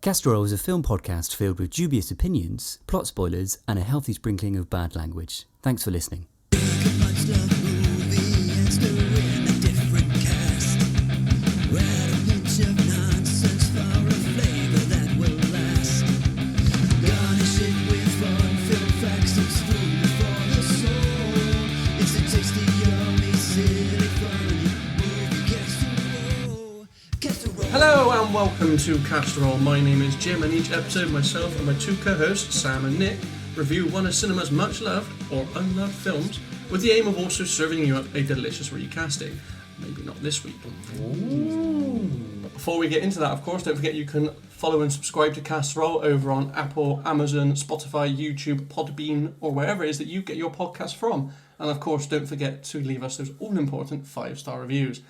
Castor is a film podcast filled with dubious opinions, plot spoilers, and a healthy sprinkling of bad language. Thanks for listening. Hello and welcome to Castor. My name is Jim, and each episode myself and my two co-hosts, Sam and Nick, review one of cinema's much loved or unloved films with the aim of also serving you up a delicious recasting. Maybe not this week. But before we get into that, of course, don't forget you can follow and subscribe to Castor over on Apple, Amazon, Spotify, YouTube, Podbean, or wherever it is that you get your podcast from. And of course, don't forget to leave us those all-important 5-star reviews.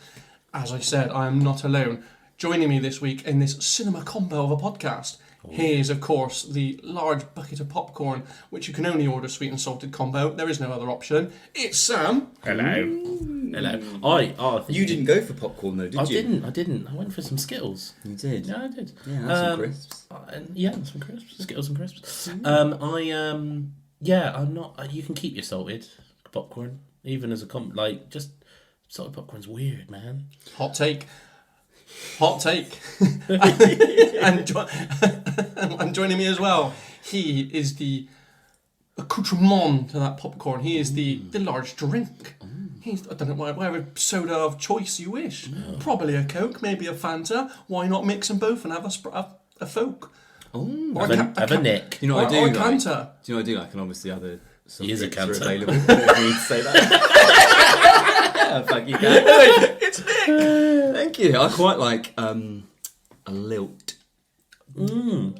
As I said, I am not alone. Joining me this week in this cinema combo of a podcast, here's, of course, the large bucket of popcorn, which you can only order sweet and salted combo. There is no other option. It's Sam. Hello. Hello. You didn't go for popcorn, though, did you? I didn't. I went for some Skittles. You did? Yeah, I did. Yeah, that's some crisps. Some crisps. Skittles and crisps. I'm not... You can keep your salted popcorn, even as a... just... Salted popcorn's weird, man. Hot take. and joining me as well, he is the accoutrement to that popcorn. He is the large drink. He's, I don't know, whatever soda of choice you wish. Probably a Coke, maybe a Fanta. Why not mix them both and have a Folk? Or have a Nick. You know what I do? Or a like? Canter. Do you know what I do? Like, and obviously other He is a are Canter. available. I don't need to say that. Fuck you, guys. It's Nick. Thank you. I quite like a lilt. You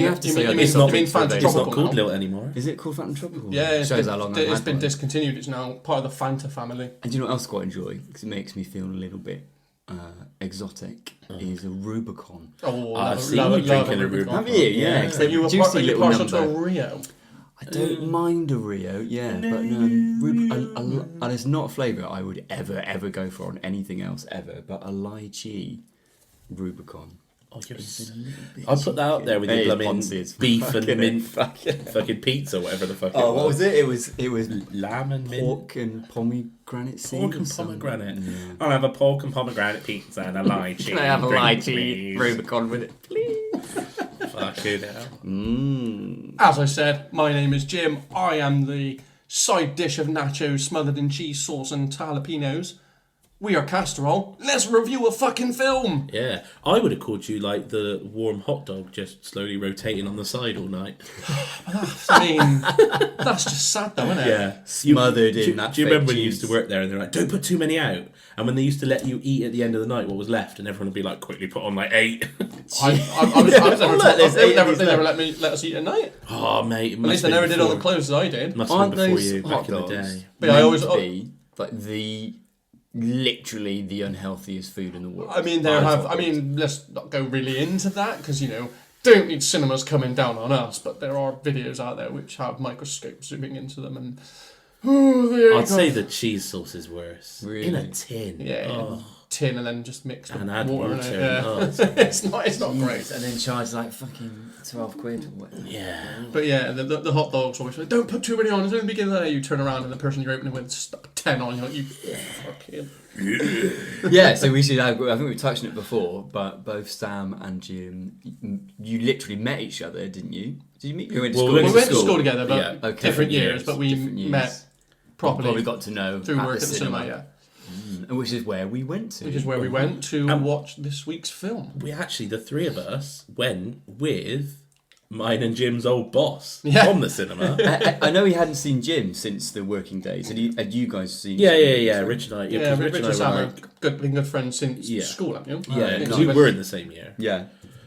have to say mean Fanta It's not Tropical called now? Lilt anymore. Is it called Phantom Tropical? Yeah, It shows how long it's I've been had one. discontinued. It's now part of the Fanta family. And do you know what else I quite enjoy? Because it makes me feel a little bit exotic. Is a Rubicon. Oh, I've seen you drinking a Rubicon. Have you? Yeah. So you were partial to a Rio. I don't mind a Rio, yeah, but and it's not a flavour I would ever go for on anything else ever, but a lychee Rubicon. Oh, I'll put that out there with your blooming beef and mint fucking pizza, whatever the fuck it was. Oh, what was it? It was lamb and mint. Pork and pomegranate seeds. Pork and pomegranate. Yeah. I'll have a pork and pomegranate pizza and a lychee. Can I have a drink, lychee please? Rubicon with it, please? Fucking hell. As I said, my name is Jim. I am the side dish of nachos smothered in cheese sauce and jalapenos. We are Castor. Let's review a fucking film. Yeah, I would have called you like the warm hot dog just slowly rotating on the side all night. I mean, that's just sad though, isn't it? Yeah. Smothered in that Do you remember fake when you cheese. used to work there and they're like, don't put too many out? And when they used to let you eat at the end of the night what was left and everyone would be like, quickly put on like 8. They never let us eat at night. Oh, mate. At least they never did on the clothes as I did. Must have Aren't been before those you, hot back in the dogs day. But I always be like literally the unhealthiest food in the world? I mean, let's not go really into that because, don't need cinemas coming down on us, but there are videos out there which have microscopes zooming into them and... I'd say the cheese sauce is worse. Really? In a tin. Yeah, tin and then just mixed And with add water in water. it. Yeah. Oh, it's not great. And then charge like fucking 12 quid or whatever. yeah. But yeah, the hot dogs always like, don't put too many on. It's only the beginning of the day. You turn around and the person you're opening with stuck 10 on. You're like, you fucking... Yeah, so we should. I think we've touched on it before, but both Sam and Jim, you literally met each other, didn't you? Did you meet? You went to school. We went to school together, but Yeah. Okay. different years. But we Different years. met properly Probably got to know through at work the at the cinema. Yeah, And which is where we went to. which is where we went to watch this week's film. We actually, the three of us, went with mine and Jim's old boss Yeah. from the cinema. I know he hadn't seen Jim since the working days. Had you guys seen? Yeah. Jim? Rich and I. Yeah, 'cause Rich Rich and Sam were are been good friends since Yeah. school, haven't you? Yeah, because we we were in the same year. Yeah.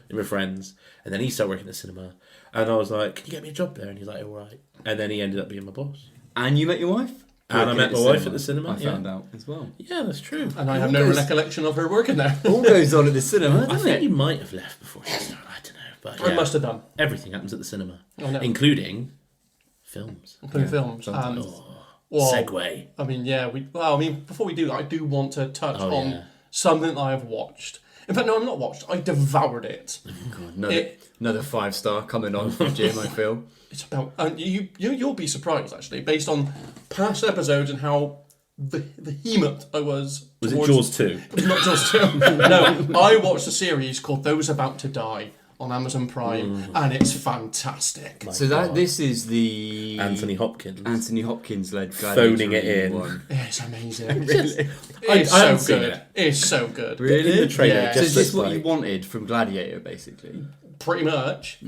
We were friends. And then he started working at the cinema. And I was like, can you get me a job there? And he's like, all right. And then he ended up being my boss. And you met your wife. And I Working met my wife at the cinema. I found out as well. Yeah, that's true. And I have no recollection of her working there. All goes on at the cinema, I doesn't think it? you might have left before she started. I don't know. But I yeah, must have done. everything happens at the cinema. Oh, no. Including films. Including films. Well, Segue. I mean, yeah. Before we do that, I do want to touch Oh, on yeah. something that I've watched. In fact, no, I'm not watched. I devoured it. God, another 5-star coming on from Jim, I feel. It's about you'll be surprised actually, based on past episodes and how vehement I was. Was it Jaws 2? It was not Jaws 2. No, I watched a series called Those About to Die on Amazon Prime, and it's fantastic. This is the Anthony Hopkins led phoning it in. one. It's amazing. Really? It's I so haven't seen good. it. It's so good. Really? In the trailer, Yeah. So just is this looks what like... you wanted from Gladiator, basically? Pretty much.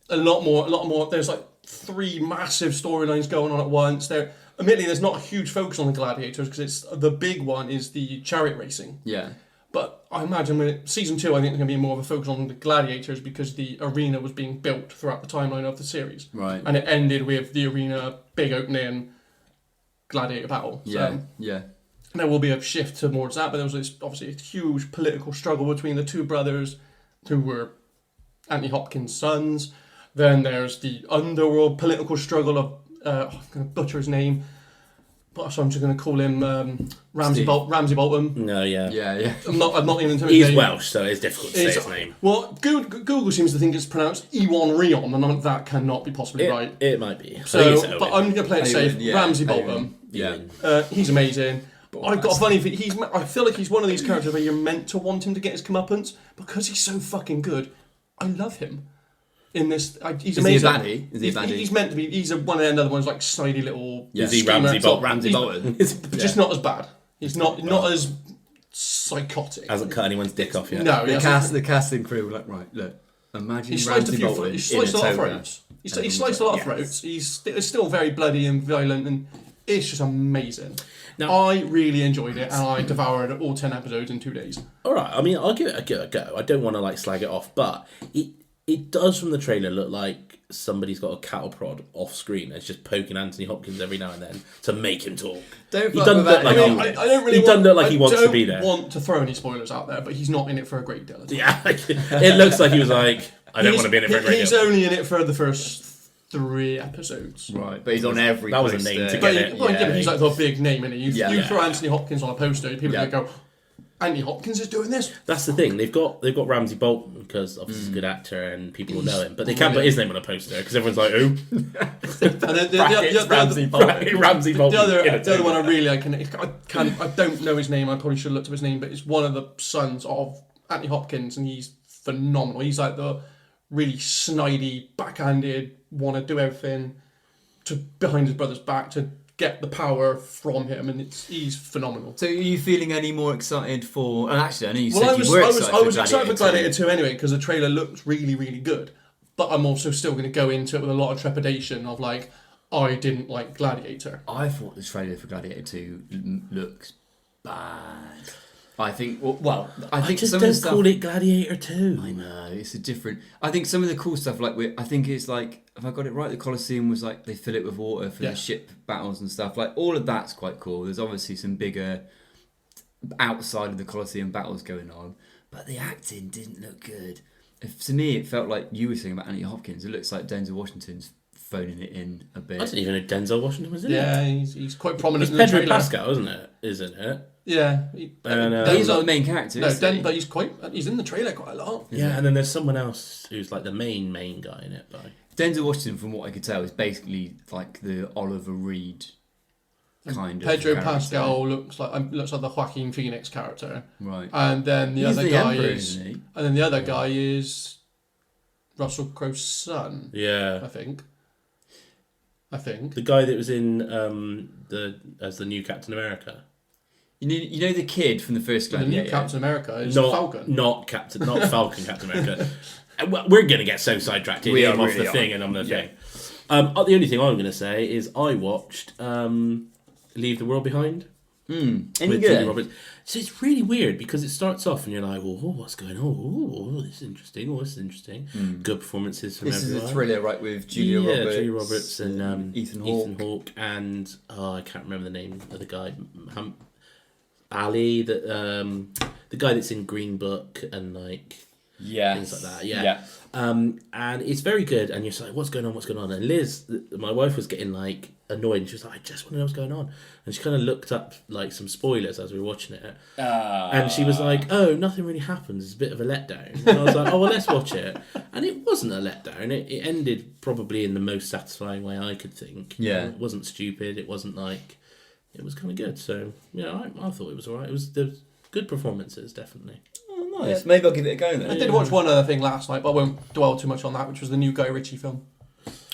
A lot more. There's like 3 massive storylines going on at once. Admittedly, there's not a huge focus on the gladiators because the big one is the chariot racing. Yeah. But I imagine with season 2, I think there's going to be more of a focus on the gladiators because the arena was being built throughout the timeline of the series. Right. And it ended with the arena big opening gladiator battle. Yeah. So there will be a shift towards that, but there was obviously a huge political struggle between the 2 brothers who were Anthony Hopkins' sons. Then there's the underworld political struggle of I'm going to butcher his name, but so I'm just going to call him Ramsay Bolton. No, yeah. Yeah. I'm not even into his name. He's Welsh, so it's difficult to say his name. Well, Google seems to think it's pronounced Ewan Rion, and that cannot be possibly right. It might be. So, but I'm going to play it safe. Yeah, Ramsay Bolton. Yeah. He's amazing. I've got a funny thing. I feel like he's one of these characters where you're meant to want him to get his comeuppance because he's so fucking good. I love him. In this, he's amazing. Is he a baddie? He's meant to be. He's one of the other ones, like snidey little. Is he schemer. Ramsay Bolton? Just not as bad. He's not as psychotic. Hasn't cut anyone's dick off yet. No, the casting crew were like, right, look, imagine he sliced Ramsay Bolton he sliced a lot of throats. He sliced a lot of throats. It's still very bloody and violent, and it's just amazing. Now, I really enjoyed it, and I devoured all 10 episodes in 2 days. All right, I mean, I'll give it a go. I don't want to slag it off, but it does from the trailer look like somebody's got a cattle prod off screen. It's just poking Anthony Hopkins every now and then to make him talk. I don't really he wants to be there. I don't want to throw any spoilers out there, but he's not in it for a great deal of time. Yeah, it looks like he was like, I don't want to be in it for a great deal. He's only in it for the first 3 episodes. Right, but he's on every That was a poster. name to But get it. he's like the big name in it. You throw Anthony Hopkins on a poster, people are going to go, Anthony Hopkins is doing this. That's the thing. They've got Ramsay Bolton because obviously he's a good actor and people will know him, but they can't put his name on a poster because everyone's like, "Who?" Ramsay Bolton. Ramsay Bolton. The other one I really I don't know his name. I probably should have looked up his name, but it's one of the sons of Anthony Hopkins, and he's phenomenal. He's like the really snidey, backhanded, want to do everything behind his brother's back to get the power from him, and he's phenomenal. So are you feeling any more excited for... And actually, I know you said I was excited for Gladiator 2 anyway, because the trailer looked really, really good. But I'm also still going to go into it with a lot of trepidation of like, I didn't like Gladiator. I thought the trailer for Gladiator 2 looks bad. I think just some don't of the stuff, call it Gladiator 2. I know, it's a different... I think some of the cool stuff, like, I think it's like, if I got it right, the Colosseum was like, they fill it with water for the ship battles and stuff. Like, all of that's quite cool. There's obviously some bigger, outside of the Colosseum battles going on, but the acting didn't look good. To me, it felt like you were saying about Anthony Hopkins. It looks like Denzel Washington's phoning it in a bit. I didn't even know Denzel Washington was in it. Yeah, he's quite prominent in It's the Pedro trailer. Pascal, isn't it? Yeah. But he's not the main character, is he? But he's in the trailer quite a lot. Yeah, and then there's someone else who's like the main guy in it. But Denzel Washington, from what I could tell, is basically like the Oliver Reed kind of Pedro character. Pascal looks like the Joaquin Phoenix character, right? And then He's other the guy Emperor, is, isn't he? and then the other guy is Russell Crowe's son. yeah, I think the guy that was in as the new Captain America. You know the kid from the first the Gladiator? new Captain America is Falcon. Not Falcon Captain America. Well, we're going to get so sidetracked We off really the are. thing and on the thing. The only thing I'm going to say is I watched Leave the World Behind. Any With good? Julia Roberts. So it's really weird because it starts off and you're like, oh, what's going on? Oh, this is interesting. Oh, this is interesting. Good performances from This everyone. is a thriller, right, with Julia Roberts and Ethan Hawke and I can't remember the name of the guy. Ali, the guy that's in Green Book and like things like that. Yeah. And it's very good. And you're just like, what's going on? What's going on? And Liz, my wife, was getting like annoyed. And she was like, I just want to know what's going on. And she kind of looked up like some spoilers as we were watching it. And she was like, oh, nothing really happens. It's a bit of a letdown. And I was like, oh, well, let's watch it. And it wasn't a letdown. It ended probably in the most satisfying way I could think. Yeah. It wasn't stupid. It wasn't like... It was kind of good. So, I thought it was all right. There was good performances, definitely. Oh, nice. Yeah. Maybe I'll give it a go then. I did watch one other thing last night, but I won't dwell too much on that, which was the new Guy Ritchie film.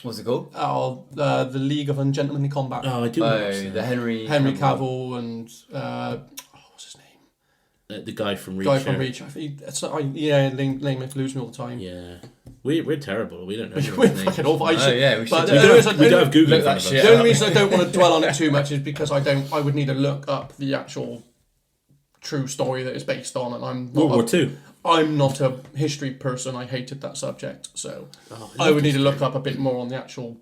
What's it called? Oh, the League of Ungentlemanly Combat. Oh, I do watch the Henry Cavill and what's his name? the guy from Reach. Name it lose me all the time. Yeah, we're terrible. We don't know. We're fucking awful. We should. We don't have Google. The only reason I don't want to dwell on it too much is because I would need to look up the actual true story that it's based on, and I'm not World War II. I'm not a history person. I hated that subject, so I would need to look up a bit more on the actual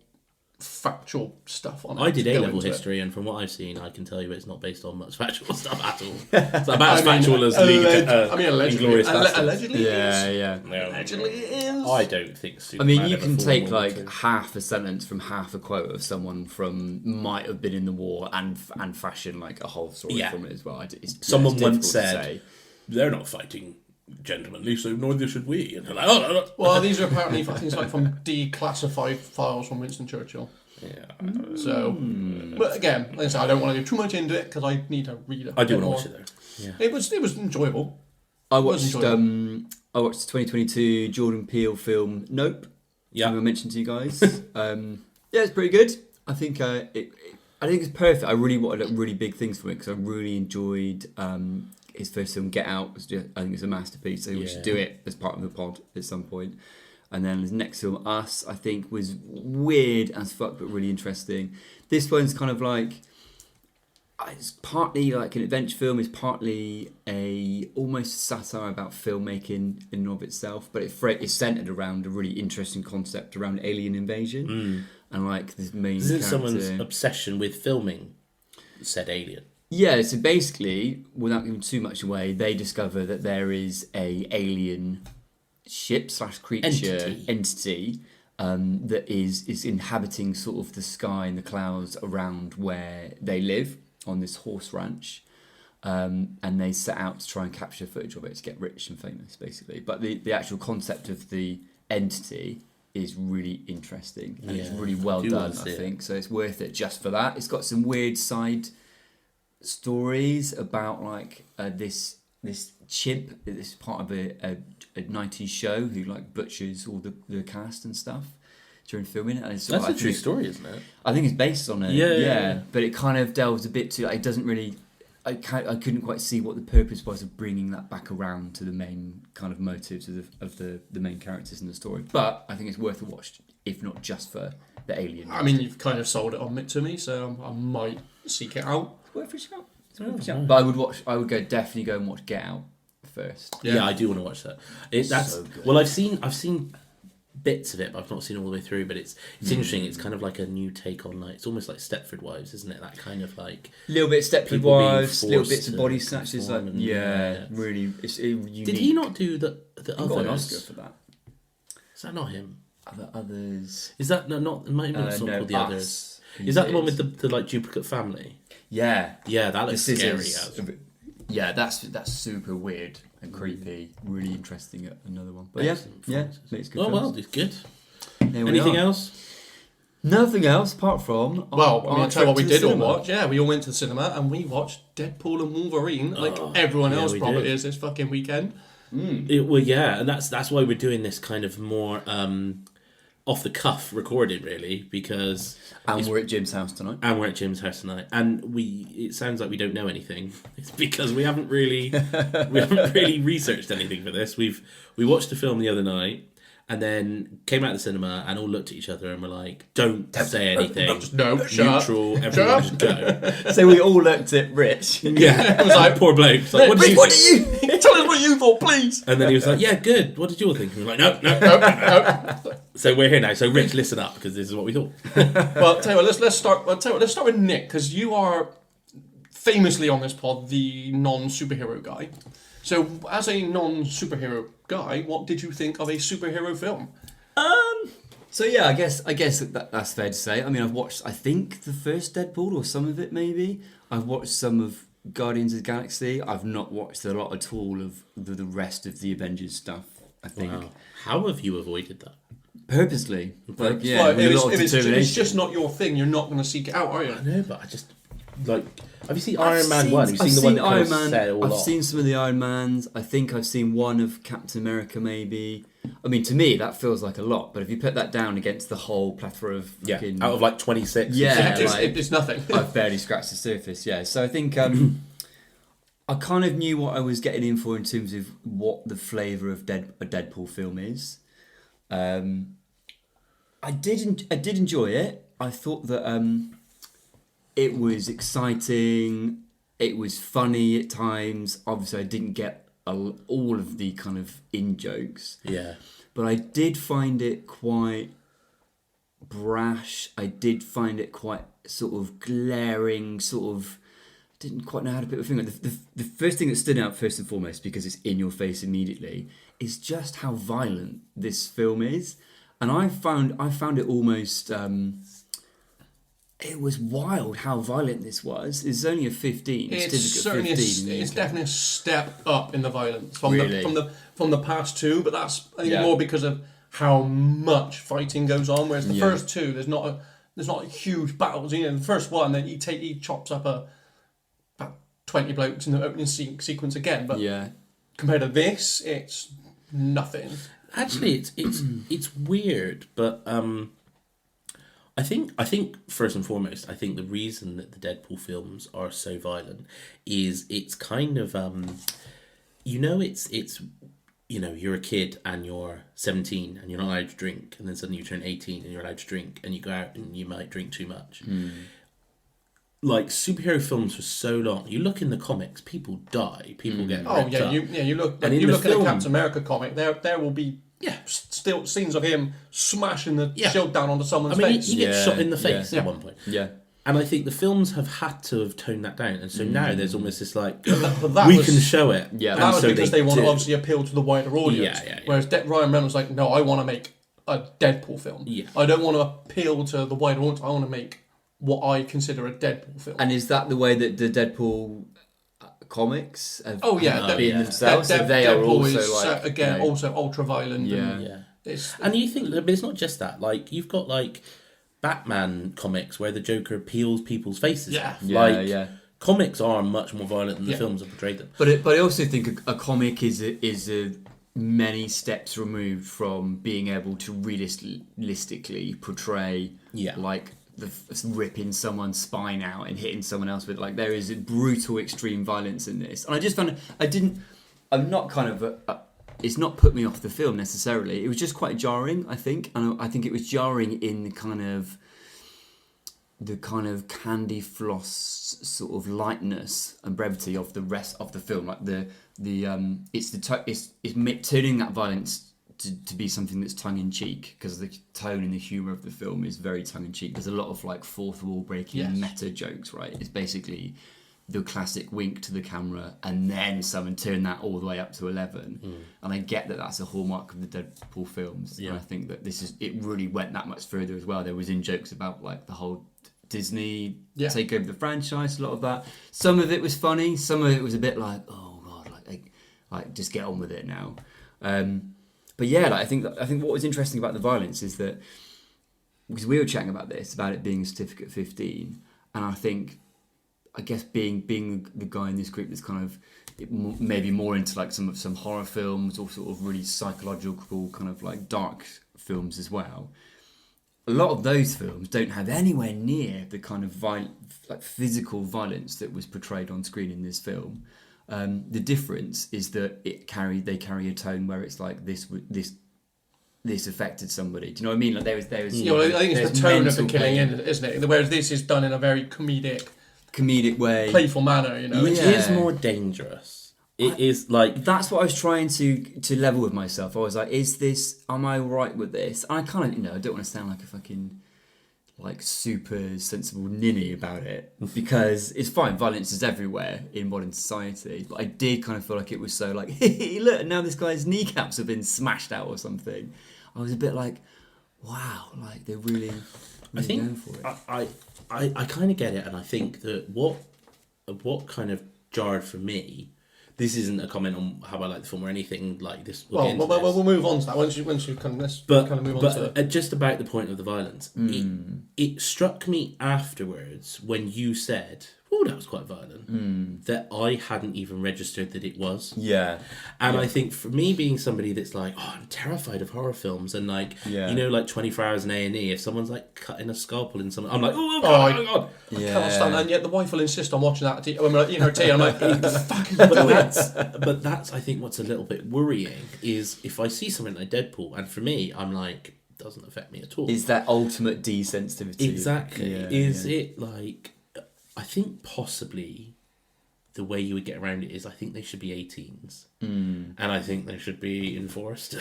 factual stuff on it. I did A-level history, and from what I've seen, I can tell you it's not based on much factual stuff at all. It's about as factual as allegedly. Allegedly, yeah. Allegedly it is. I don't think. You can take like half a sentence from half a quote of someone from might have been in the war and fashion like a whole story from it as well. Someone once said, "They're not fighting gentlemanly, so neither should we." And they're like, "Oh, no." Well, these are apparently things like from declassified files from Winston Churchill. Yeah. So, but again, like I said, I don't want to go too much into it because I need to read it. I do want to watch it though. Yeah. It was enjoyable. I watched the 2022 Jordan Peele film Nope. Yeah, I mentioned to you guys. It's pretty good. I think I think it's perfect. I really wanted really big things from it because I really enjoyed his first film Get Out. I think it's a masterpiece. So we should do it as part of the pod at some point. And then his next film, Us, I think was weird as fuck, but really interesting. This one's kind of like, it's partly like an adventure film, it's partly almost satire about filmmaking in and of itself, but it's centered around a really interesting concept around alien invasion. And like this main character. Someone's obsession with filming said alien. Yeah, so basically, without giving too much away, they discover that there is a alien ship / creature entity that is inhabiting sort of the sky and the clouds around where they live on this horse ranch, and they set out to try and capture footage of it to get rich and famous, basically. But the actual concept of the entity is really interesting and it's really well done, I think. So it's worth it just for that. It's got some weird side stories about like this chimp. This is part of a 90s show who like butchers all the cast and stuff during filming. And that's a true story, isn't it? I think it's based on it. Yeah. But it kind of delves a bit too. It doesn't really. I couldn't quite see what the purpose was of bringing that back around to the main kind of motives of the main characters in the story. But I think it's worth a watch, if not just for the alien. I mean, you've kind of sold it on to me, so I might seek it out. It's worth a shout. But I would definitely go and watch Get Out first. Yeah, I do want to watch that. That's so good. Well, I've seen bits of it, but I've not seen all the way through. But it's interesting. It's kind of like a new take on like, it's almost like Stepford Wives, isn't it? That kind of like little bit Stepford Wives, little bits of Body Snatchers. Like really. It's unique. Did he not do the others? Got an Oscar for that. Is that not him? Others. Is that not? It might not called the Us. Others. Is that the one with the like duplicate family? Yeah. Yeah, that looks scary. Yeah, that's super weird and creepy. Really interesting. Another one, but it's good. Oh well, it's good. Anything else? Nothing else apart from. I'll tell you what we did all watch. Yeah, we all went to the cinema and we watched Deadpool and Wolverine, like everyone else probably is this fucking weekend. And that's why we're doing this kind of more off the cuff recording, really, because we're at Jim's house tonight. And it sounds like we don't know anything. It's because we haven't really researched anything for this. We watched a film the other night and then came out of the cinema and all looked at each other and were like, don't say anything. Neutral, everyone just go. So we all looked at Rich. Yeah. It was like, poor bloke. Like, what do you tell us what you thought, please? And then he was like, yeah, good. What did you all think? And we were like, no. So we're here now. So Rich, listen up, because this is what we thought. Well, tell you what, let's start with Nick, because you are famously on this pod the non-superhero guy. So as a non-superhero Guy, what did you think of a superhero film? So yeah, I guess that's fair to say. I mean, I've watched, I think, the first Deadpool or some of it maybe. I've watched some of Guardians of the Galaxy. I've not watched a lot at all of the rest of the Avengers stuff, I think. Wow. How have you avoided that? Purposely. Like, yeah, Well, with a lot of if determination. it's just not your thing, you're not going to seek it out, are you? I know, but I just like. Have you seen Iron Man 1? Have you seen the one that Iron kind of Man. set it all I've off? seen some of the Iron Mans. I think I've seen one of Captain America maybe. I mean, to me, that feels like a lot, but if you put that down against the whole plethora of fucking... out of like 26. Yeah, It's nothing. I've barely scratched the surface, yeah. So I think I kind of knew what I was getting in for in terms of what the flavour of a Deadpool film is. I did enjoy it. I thought that it was exciting. It was funny at times. Obviously, I didn't get all of the kind of in-jokes. Yeah. But I did find it quite brash. I did find it quite sort of glaring, didn't quite know how to put my finger on it. The first thing that stood out first and foremost, because it's in your face immediately, is just how violent this film is. And I found it almost... it was wild how violent this was. It's only a 15. It's certainly 15 it's definitely a step up in the violence from Really? from the past two, but that's I think Yeah. more because of how much fighting goes on. Whereas the Yeah. first two, there's not huge battles. You know, the first one, then he chops up about 20 blokes in the opening sequence again. But Yeah. compared to this, it's nothing. Actually, it's weird, but I think first and foremost, I think the reason that the Deadpool films are so violent is it's kind of it's you're a kid and you're 17 and you're not allowed to drink, and then suddenly you turn 18 and you're allowed to drink, and you go out and you might drink too much. Like superhero films for so long, you look in the comics, people die, people get ripped up. You look And in you the look at film- a Captain America comic. There will be still scenes of him smashing the shield down onto someone's I mean, face. he gets shot in the face Yeah. at one point. Yeah. And I think the films have had to have toned that down, and so now there's almost this like but that we was- can show it. Yeah. and That was so because they want to do. obviously appeal to the wider audience. Yeah. Whereas Ryan Reynolds was like, no, I want to make a Deadpool film. Yeah. I don't want to appeal to the wider audience. I want to make what I consider a Deadpool film. And is that the way that the Deadpool comics have Dead- been themselves? So they Deadpool are also is, like... again, you know, also ultra violent. Yeah. Yeah. It's, And you think, but it's not just that. Like you've got like Batman comics where the Joker peels people's faces Yeah. off. Yeah, Like yeah. comics are much more violent than the Yeah. films have portrayed them. But I also think a comic is a many steps removed from being able to realistically portray like ripping someone's spine out and hitting someone else with, like, there is a brutal extreme violence in this. And I just found I'm not kind of it's not put me off the film necessarily. It was just quite jarring, I think, and I think it was jarring in the kind of candy floss sort of lightness and brevity of the rest of the film. Like it's turning that violence to be something that's tongue in cheek, because the tone and the humour of the film is very tongue in cheek. There's a lot of like fourth wall breaking meta jokes, right? It's basically the classic wink to the camera and then someone turn that all the way up to 11. And I get that that's a hallmark of the Deadpool films. And I think that it really went that much further as well. There was in jokes about like the whole Disney take over the franchise, a lot of that. Some of it was funny, some of it was a bit like, oh god, like just get on with it now. But yeah, like, I think what was interesting about the violence is that, because we were chatting about it being a certificate 15, and I guess being the guy in this group that's kind of maybe more into like some horror films or sort of really psychological kind of like dark films as well. A lot of those films don't have anywhere near the kind of physical violence that was portrayed on screen in this film. The difference is that they carry a tone where it's like this affected somebody. Do you know what I mean? Like there was. I think it's the tone of the killing, isn't it? Whereas this is done in a very comedic way, playful manner. You know, It is more dangerous. It is like that's what I was trying to level with myself. I was like, am I right with this? And I kind of, I don't want to sound like a fucking like super sensible ninny about it, because it's fine, violence is everywhere in modern society, but I did kind of feel like it was so like, hey, look, now this guy's kneecaps have been smashed out or something. I was a bit like, wow, like they're really I think going for it. I kind of get it, and I think that what kind of jarred for me. This isn't a comment on how I like the film or anything like this. We'll move on to that once you kind of move on to it. Just about the point of the violence, it struck me afterwards when you said, "Oh, that was quite violent," that I hadn't even registered that it was. Yeah, and I think for me, being somebody that's like, "Oh, I'm terrified of horror films," and like, you know, like 24 Hours in A&E, if someone's like cutting a scalpel in someone, I'm like, "Oh God!" I cannot stand that. And yet the wife will insist on watching that when we're in her tea. I'm like, "What the fuck is that?" But that's I think what's a little bit worrying is if I see something like Deadpool, and for me, I'm like, doesn't affect me at all. Is that ultimate desensitivity? Exactly. It like? I think possibly the way you would get around it is I think they should be 18s. And I think they should be enforced.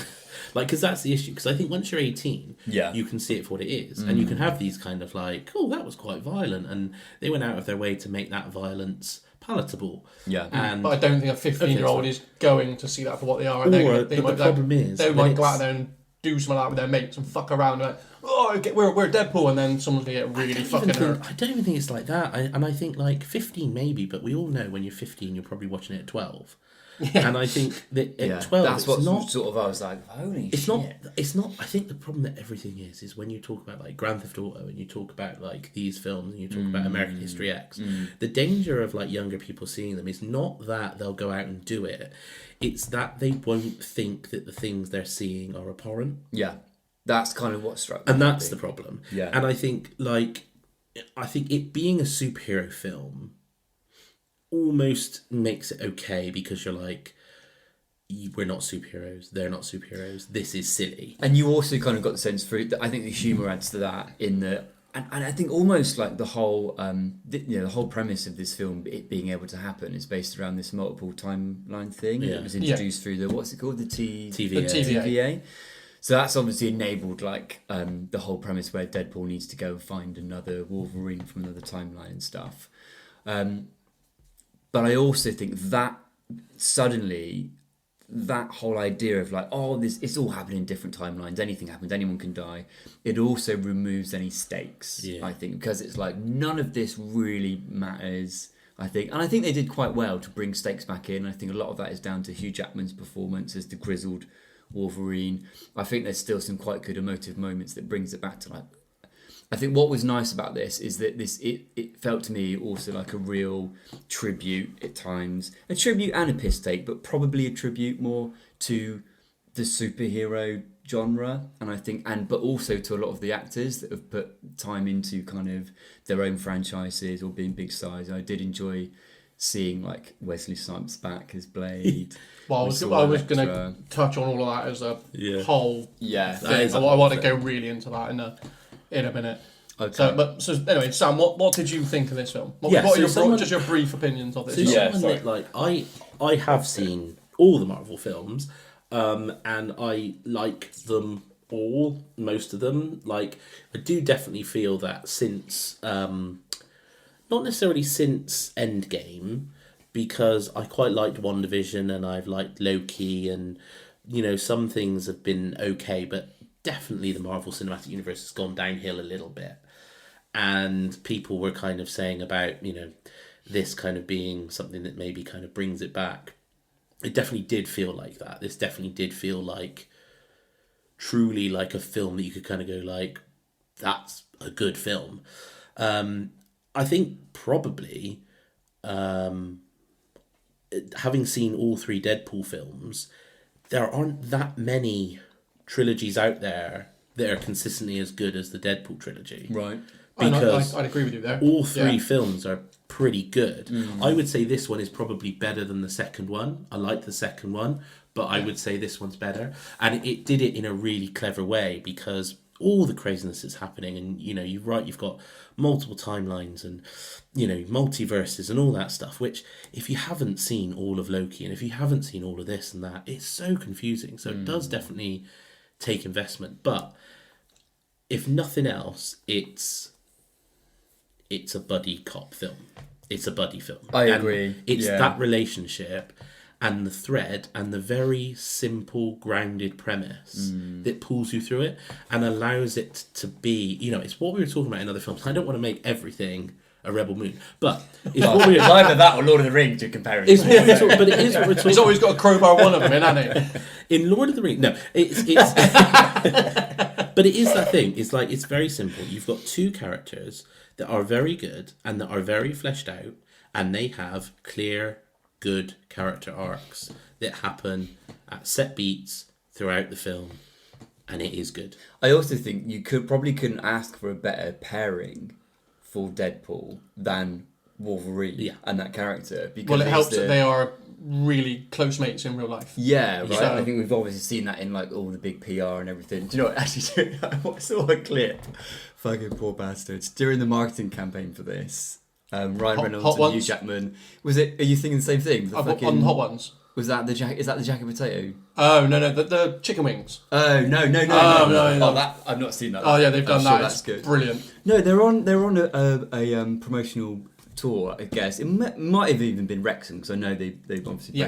Like, because that's the issue. Because I think once you're 18, you can see it for what it is. And you can have these kind of like, oh, that was quite violent. And they went out of their way to make that violence palatable. Yeah. But I don't think a 15-year-old is going to see that for what they are. They might go out there and do something like that with their mates and fuck around. Like, oh, we're Deadpool, and then someone's going to get really fucking hurt. I don't even think it's like that. And I think like 15 maybe, but we all know when you're 15, you're probably watching it at 12. Yeah. And I think that at 12, that's what not sort of I was like, holy shit. It's not. I think the problem that everything is when you talk about like Grand Theft Auto and you talk about like these films and you talk about American History X, the danger of like younger people seeing them is not that they'll go out and do it. It's that they won't think that the things they're seeing are abhorrent. Yeah. That's kind of what struck me. And that's the problem. Yeah. And I think it being a superhero film almost makes it okay because you're like, we're not superheroes, they're not superheroes, this is silly. And you also kind of got the sense through that I think the humour adds to that in the and I think almost like the whole the whole premise of this film, it being able to happen, is based around this multiple timeline thing. It was introduced through the what's it called, the TVA. So that's obviously enabled like the whole premise where Deadpool needs to go and find another Wolverine from another timeline and stuff. But I also think that suddenly that whole idea of like, oh, it's all happening in different timelines, anything happens, anyone can die, it also removes any stakes, I think, because it's like none of this really matters, I think. And I think they did quite well to bring stakes back in. I think a lot of that is down to Hugh Jackman's performance as the grizzled Wolverine. I think there's still some quite good emotive moments that brings it back to like, I think what was nice about this is that it felt to me also like a real tribute at times. A tribute and a piss take, but probably a tribute more to the superhero genre, and I think but also to a lot of the actors that have put time into kind of their own franchises or being big stars. I did enjoy seeing like Wesley Snipes back as Blade. Well, I was going to touch on all of that as a whole thing. I want to go really into that in a minute. Okay. So anyway, Sam, what did you think of this film? What are just your brief opinions of it? I have seen all the Marvel films, and I like them all, most of them. Like, I do definitely feel that since, not necessarily since Endgame, because I quite liked WandaVision and I've liked Loki, and some things have been okay, but definitely the Marvel Cinematic Universe has gone downhill a little bit. And people were kind of saying about, this kind of being something that maybe kind of brings it back. It definitely did feel like that. This definitely did feel like truly like a film that you could kind of go like, that's a good film. I think probably, having seen all three Deadpool films, there aren't that many trilogies out there that are consistently as good as the Deadpool trilogy. Right. Because I'd agree with you there. All three films are pretty good. I would say this one is probably better than the second one. I like the second one, but I would say this one's better. And it did it in a really clever way because all the craziness that's happening, and you're right, you've got multiple timelines and multiverses and all that stuff, which if you haven't seen all of Loki and if you haven't seen all of this and that, it's so confusing. So it does definitely take investment, but if nothing else, it's a buddy cop film. It's a buddy film. I agree. It's that relationship and the thread and the very simple, grounded premise that pulls you through it and allows it to be, it's what we were talking about in other films. I don't want to make everything a Rebel Moon, but it's what we're... either that or Lord of the Rings you're comparing. It's what we're talking, but it is what we're talking. He's always got a crowbar one of them in, hasn't he? In Lord of the Rings, no, it's but it is that thing. It's like, it's very simple. You've got two characters that are very good and that are very fleshed out, and they have clear, good character arcs that happen at set beats throughout the film, and it is good. I also think you couldn't ask for a better pairing for Deadpool than Wolverine and that character. Because well, it helps that they are really close mates in real life. Yeah, right. So, I think we've obviously seen that in like all the big PR and everything. Do you know what? Actually, I saw a clip. Fucking poor bastards. During the marketing campaign for this, Ryan Reynolds and Hugh Jackman. Are you thinking the same thing? On Hot Ones. Was that the jacket? Is that the jacket potato? Oh no, the chicken wings. Oh no. No. Oh, that I've not seen that. Oh yeah, they've done that. Sure that's good. Brilliant. No, they're on a promotional tour. I guess it might have even been Wrexham because I know they've obviously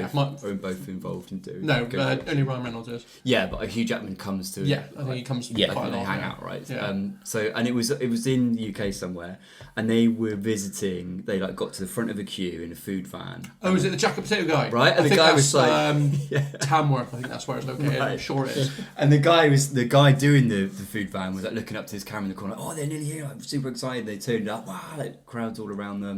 both involved in doing. No, only Ryan Reynolds is. Yeah, but Hugh Jackman comes to. Yeah, I think he comes. Yeah, quite a they lot, hang out, right? Yeah. So and it was in the UK somewhere, and they were visiting. They like got to the front of a queue in a food van. Oh, is it the jacket potato guy? Right, and I the think guy that's, was like Tamworth. I think that's where it's located. Right. I'm sure it is. And the guy doing the food van was like looking up to his camera in the corner. Like, oh, they're nearly here! Like, super excited. They turned up. Wow, like crowds all around them.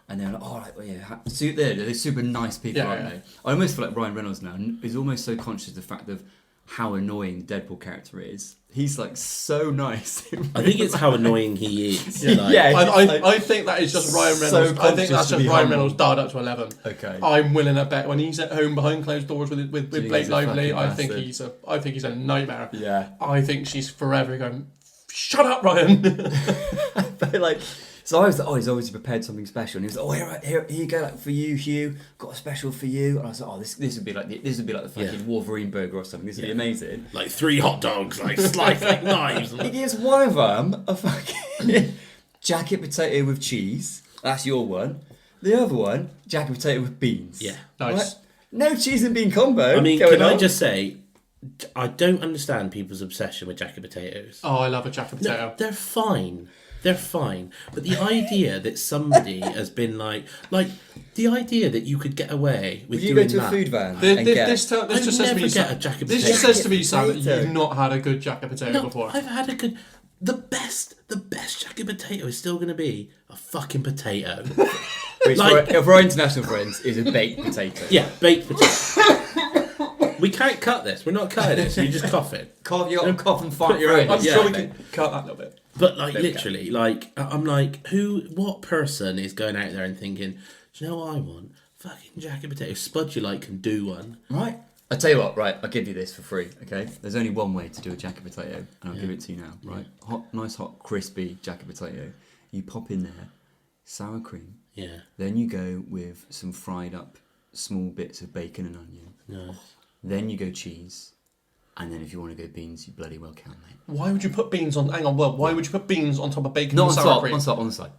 And they're like, oh, they're super nice people, aren't they? I almost feel like Ryan Reynolds now is almost so conscious of the fact of how annoying the Deadpool character is. He's like so nice. I think it's how annoying he is. I think that is just Ryan Reynolds. I think that's just Ryan Reynolds dialed up to 11. Okay. I'm willing to bet when he's at home behind closed doors with Blake Lively, I think he's a nightmare. Yeah. I think she's forever going, shut up, Ryan. But like. So I was like, oh, he's obviously prepared something special. And he was like, oh, here you go, like for you, Hugh, got a special for you. And I was like, oh, this would be like the fucking Wolverine burger or something. This would be amazing. Like 3 hot dogs, like sliced like knives. He gives one of them a fucking jacket potato with cheese. That's your one. The other one, jacket potato with beans. Yeah, nice. Right? No cheese and bean combo. I mean, can I just say, I don't understand people's obsession with jacket potatoes. Oh, I love a jacket potato. No, they're fine. They're fine. But the idea that somebody has been like the idea that you could get away with doing that. Would you go to a food van This just says to me, get a jacket potato. This just says to me, Sam, that you've not had a good jacket potato before. I've had a good... The best jacket potato is still going to be a fucking potato. Which for our international friends is a baked potato. Yeah, baked potato. We can't cut this. We're not cutting it, so you're just coughing. You got to cough and fart your own. I'm sure we can cut that a little bit. But like literally, like I'm like, what person is going out there and thinking, do you know what I want? Fucking jacket potato. Spud you like can do one. Right. I tell you what, right, I'll give you this for free, okay? There's only one way to do a jacket potato, and I'll give it to you now, right? Nice hot, crispy jacket potato. You pop in there, sour cream. Yeah. Then you go with some fried up small bits of bacon and onion. No. Then you go cheese. And then if you want to go beans, you bloody well can, mate. Why would you put beans on... Hang on, why would you put beans on top of bacon and sour cream? On the side.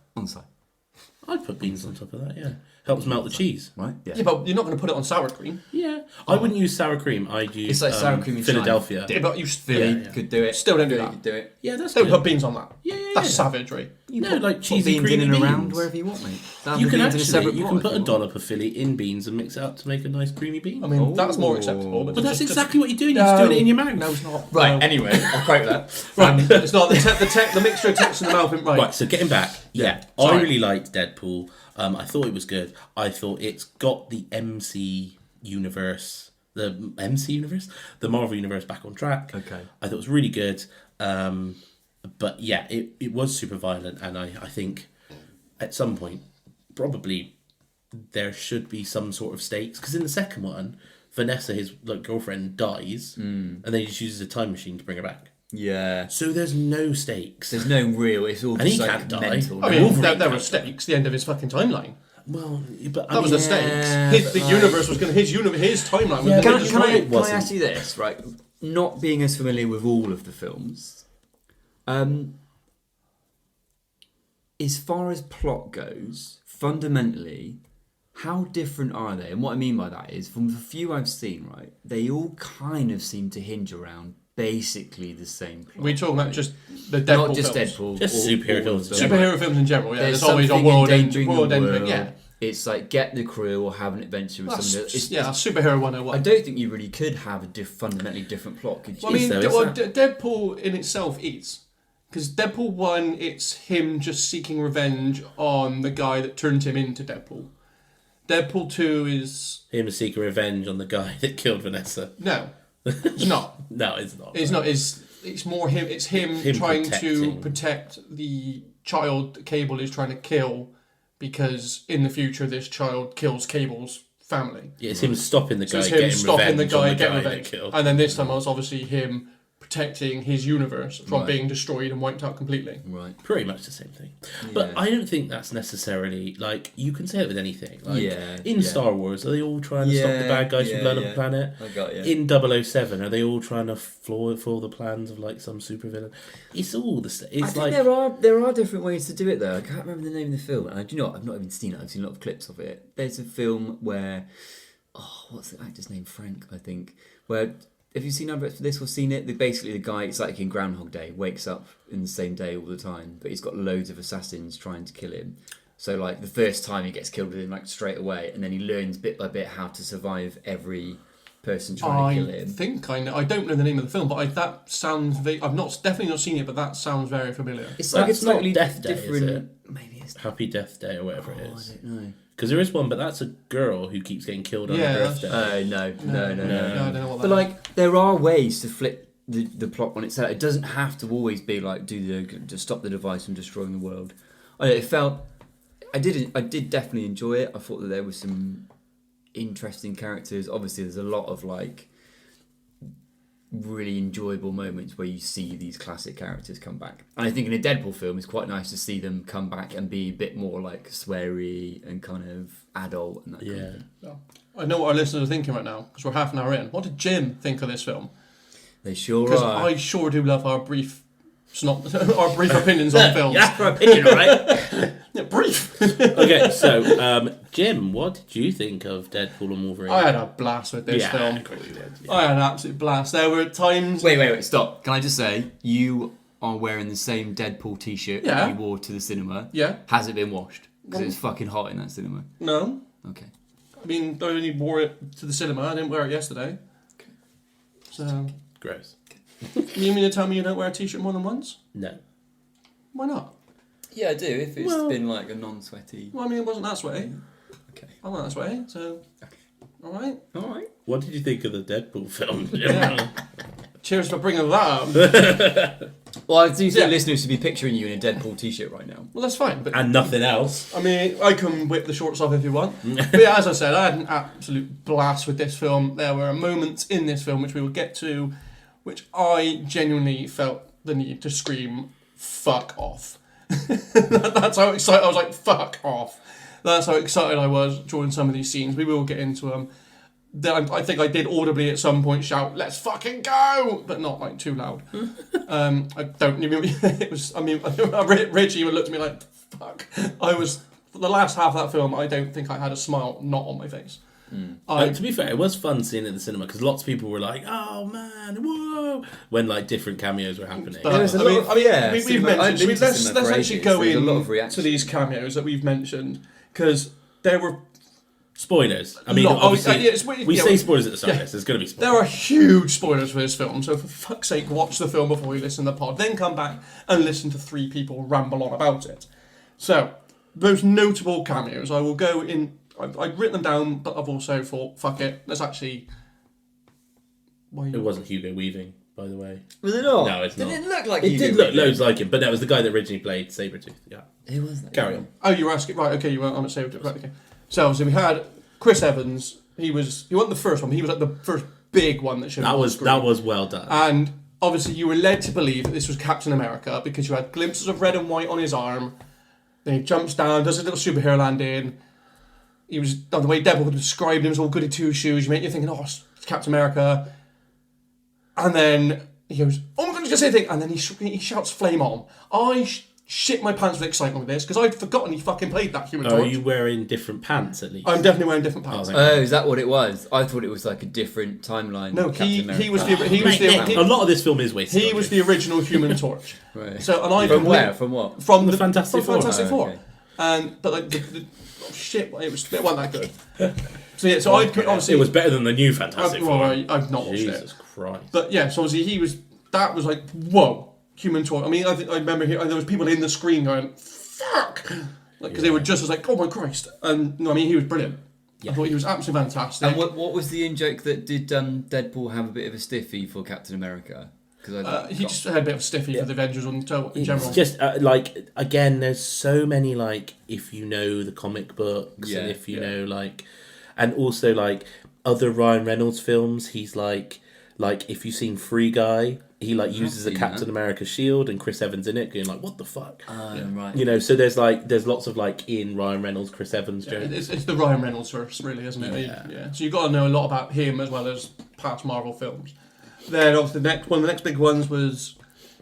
I'd put beans on top of that, yeah. Helps melt the cheese. Right? Yeah, but you're not going to put it on sour cream. Yeah. I wouldn't use sour cream. I'd use it's like sour cream in Philadelphia. Yeah, but you could do it. Still don't do Philly that. could do it. Yeah, that's Don't good. put beans on that. Yeah. That's savagery. Like cheesy beans creamy in and beans. around wherever you want, mate. You can put a dollop of Philly in beans and mix it up to make a nice creamy bean. I mean, that's more acceptable. But that's exactly what you're doing. You're just doing it in your mouth. No, it's not. Right, anyway, I'll quote that. Right, it's not the mixture of text in the mouth. Right, so getting back. Yeah. I really liked Deadpool. I thought it was good. I thought it's got the MC universe, the Marvel universe back on track. Okay. I thought it was really good. But yeah, it was super violent, and I think at some point probably there should be some sort of stakes, because in the second one, Vanessa, his girlfriend, dies, and then he just uses a time machine to bring her back. Yeah. So there's no stakes. There's no real. It's all and just he like can't die. mental. I mean, there were stakes. The end of his fucking timeline. Well, but that was the stakes. The universe was going to his timeline. Yeah, can I ask you this? Right, not being as familiar with all of the films, As far as plot goes, fundamentally, how different are they? And what I mean by that is, from the few I've seen, right, they all kind of seem to hinge around basically the same plot. We're talking about just the Deadpool Not just films. Deadpool. Just superhero films. Superhero films in general, yeah. There's always a something world-ending, world. yeah. It's like get the crew or have an adventure with somebody. That's superhero 101. I don't think you really could have a fundamentally different plot, could you? Well, I mean, Deadpool in itself is. Because Deadpool 1, it's him just seeking revenge on the guy that turned him into Deadpool. Deadpool 2 is... him seeking revenge on the guy that killed Vanessa. No, it's not. No, it's not. It's not. It's more him. It's him trying to protect the child that Cable is trying to kill, because in the future this child kills Cable's family. Yeah, it's him stopping the guy It's getting him stopping the revenge guy on getting that revenge. killed. And then this time it was obviously him protecting his universe from being destroyed and wiped out completely. Right. Pretty much the same thing. But I don't think that's necessarily, like, you can say it with anything. Like, in Star Wars, are they all trying to stop the bad guys from blowing up the planet? I got you. In 007, are they all trying to foil the plans of, like, some supervillain? It's all the same. I think there are different ways to do it, though. I can't remember the name of the film. And do you know what? I've not even seen it. I've seen a lot of clips of it. There's a film where... oh, what's the actor's name? Frank, I think. Where... have you seen adverts for this or seen it? Basically, the guy, it's like in Groundhog Day, wakes up in the same day all the time, but he's got loads of assassins trying to kill him. So, like, the first time he gets killed with him, like, straight away, and then he learns bit by bit how to survive every person trying to kill him. I think I know. I don't know the name of the film, but that sounds... I've definitely not seen it, but that sounds very familiar. It's like That's a totally not Death Day, different... is it? Maybe it's... Happy Death Day or whatever it is. I don't know. Because there is one, but that's a girl who keeps getting killed on her birthday. No. I don't know what that But, like, there are ways to flip the plot on itself. It doesn't have to always be, like, to stop the device from destroying the world. It felt... I did definitely enjoy it. I thought that there were some interesting characters. Obviously, there's a lot of, like, really enjoyable moments where you see these classic characters come back. And I think in a Deadpool film, it's quite nice to see them come back and be a bit more, like, sweary and kind of adult and that kind of thing. I know what our listeners are thinking right now, because we're half an hour in. What did Jim think of this film? They sure Because are. I sure do love our brief opinions on films. Yeah, for opinion, right? Yeah, brief. Okay, so Jim, what did you think of Deadpool and Wolverine? I had a blast with this film. I had an absolute blast. There were times... Wait, stop. Can I just say, you are wearing the same Deadpool t-shirt that you wore to the cinema. Yeah. Has it been washed? Because it's fucking hot in that cinema. No. Okay. I mean, I only wore it to the cinema. I didn't wear it yesterday. Okay. So... Gross. You mean to tell me you don't wear a t-shirt more than once? No. Why not? Yeah, I do, if it's been like a non-sweaty... Well, I mean, it wasn't that sweaty. Okay. I'm not that sweaty, so... Okay. Alright. What did you think of the Deadpool film? Yeah. Cheers for bringing that up. Well, I do think listeners should be picturing you in a Deadpool t-shirt right now. Well, that's fine. But And nothing else. I mean, I can whip the shorts off if you want. But yeah, as I said, I had an absolute blast with this film. There were moments in this film, which we will get to, which I genuinely felt the need to scream, fuck off. That's how excited I was, like, fuck off. That's how excited I was during some of these scenes. We will get into them. I think I did audibly at some point shout, "Let's fucking go!" but not, like, too loud. I don't even... It was... I mean, Richie looked at me like, fuck. For the last half of that film, I don't think I had a smile not on my face. To be fair, it was fun seeing it in the cinema because lots of people were like, "Oh man, whoa!" when like different cameos were happening. But, There was a lot of- yeah, we've cinema- I've mentioned... been to Let's cinema for actually ages. go There's a lot of in reactions. to these cameos that we've mentioned, because there were... Spoilers. I mean, Lot- obviously, yeah, we yeah, say spoilers at the start. yeah. There's going to be spoilers. There are huge spoilers for this film, so for fuck's sake, watch the film before you listen to the pod. Then come back and listen to three people ramble on about it. So, those notable cameos, I will go in... I've written them down, but I've also thought, fuck it, let's actually... It wasn't Hugo Weaving, by the way. Was it not? No, it's not. It didn't look like It Hugo did look Weaving. loads like him, but that was the guy that originally played Sabretooth. Yeah. Who was that? Carry on. Oh, you were asking... Right, okay, you weren't on it, so... Right, okay. So we had Chris Evans. He wasn't the first one, but he was like the first big one that showed up on the screen. That was well done. And obviously you were led to believe that this was Captain America because you had glimpses of red and white on his arm. Then he jumps down, does a little superhero landing. He was... The way Deadpool described him as all goody two shoes. You make you thinking, oh, it's Captain America. And then he goes, "Oh my god, you just say a thing," and then he shouts "Flame on." I shit my pants with excitement with this because I'd forgotten he fucking played that Human Torch. Are you wearing different pants at least? I'm definitely wearing different pants. Oh, is that what it was? I thought it was like a different timeline. No, he was the a lot of this film is wasted. He was the original Human Torch. Right. So and I from where? From what? From the Fantastic Four. Fantastic Four. Okay. But like shit, it wasn't that good. So yeah, so I could obviously it was better than the new Fantastic Four. I've not watched Jesus it. Christ. But yeah, so obviously that was like, whoa, Human Torch. I mean, I remember there was people in the screen going, fuck, because they were just as like, oh my Christ. And no, I mean, he was brilliant. Yeah. I thought he was absolutely fantastic. And what was the in-joke that did Deadpool have a bit of a stiffy for Captain America? He just had a bit of a stiffy for the Avengers in general. It's just like, again, there's so many like, if you know the comic books and if you know like, and also like other Ryan Reynolds films, he's like if you've seen Free Guy, he like uses a Captain America shield and Chris Evans in it, going like, what the fuck? Right. You know, so there's lots of like in Ryan Reynolds, Chris Evans jokes. It's the Ryan Reynolds verse, really, isn't it? Yeah. So you've got to know a lot about him as well as past Marvel films. Then obviously one of the next big ones was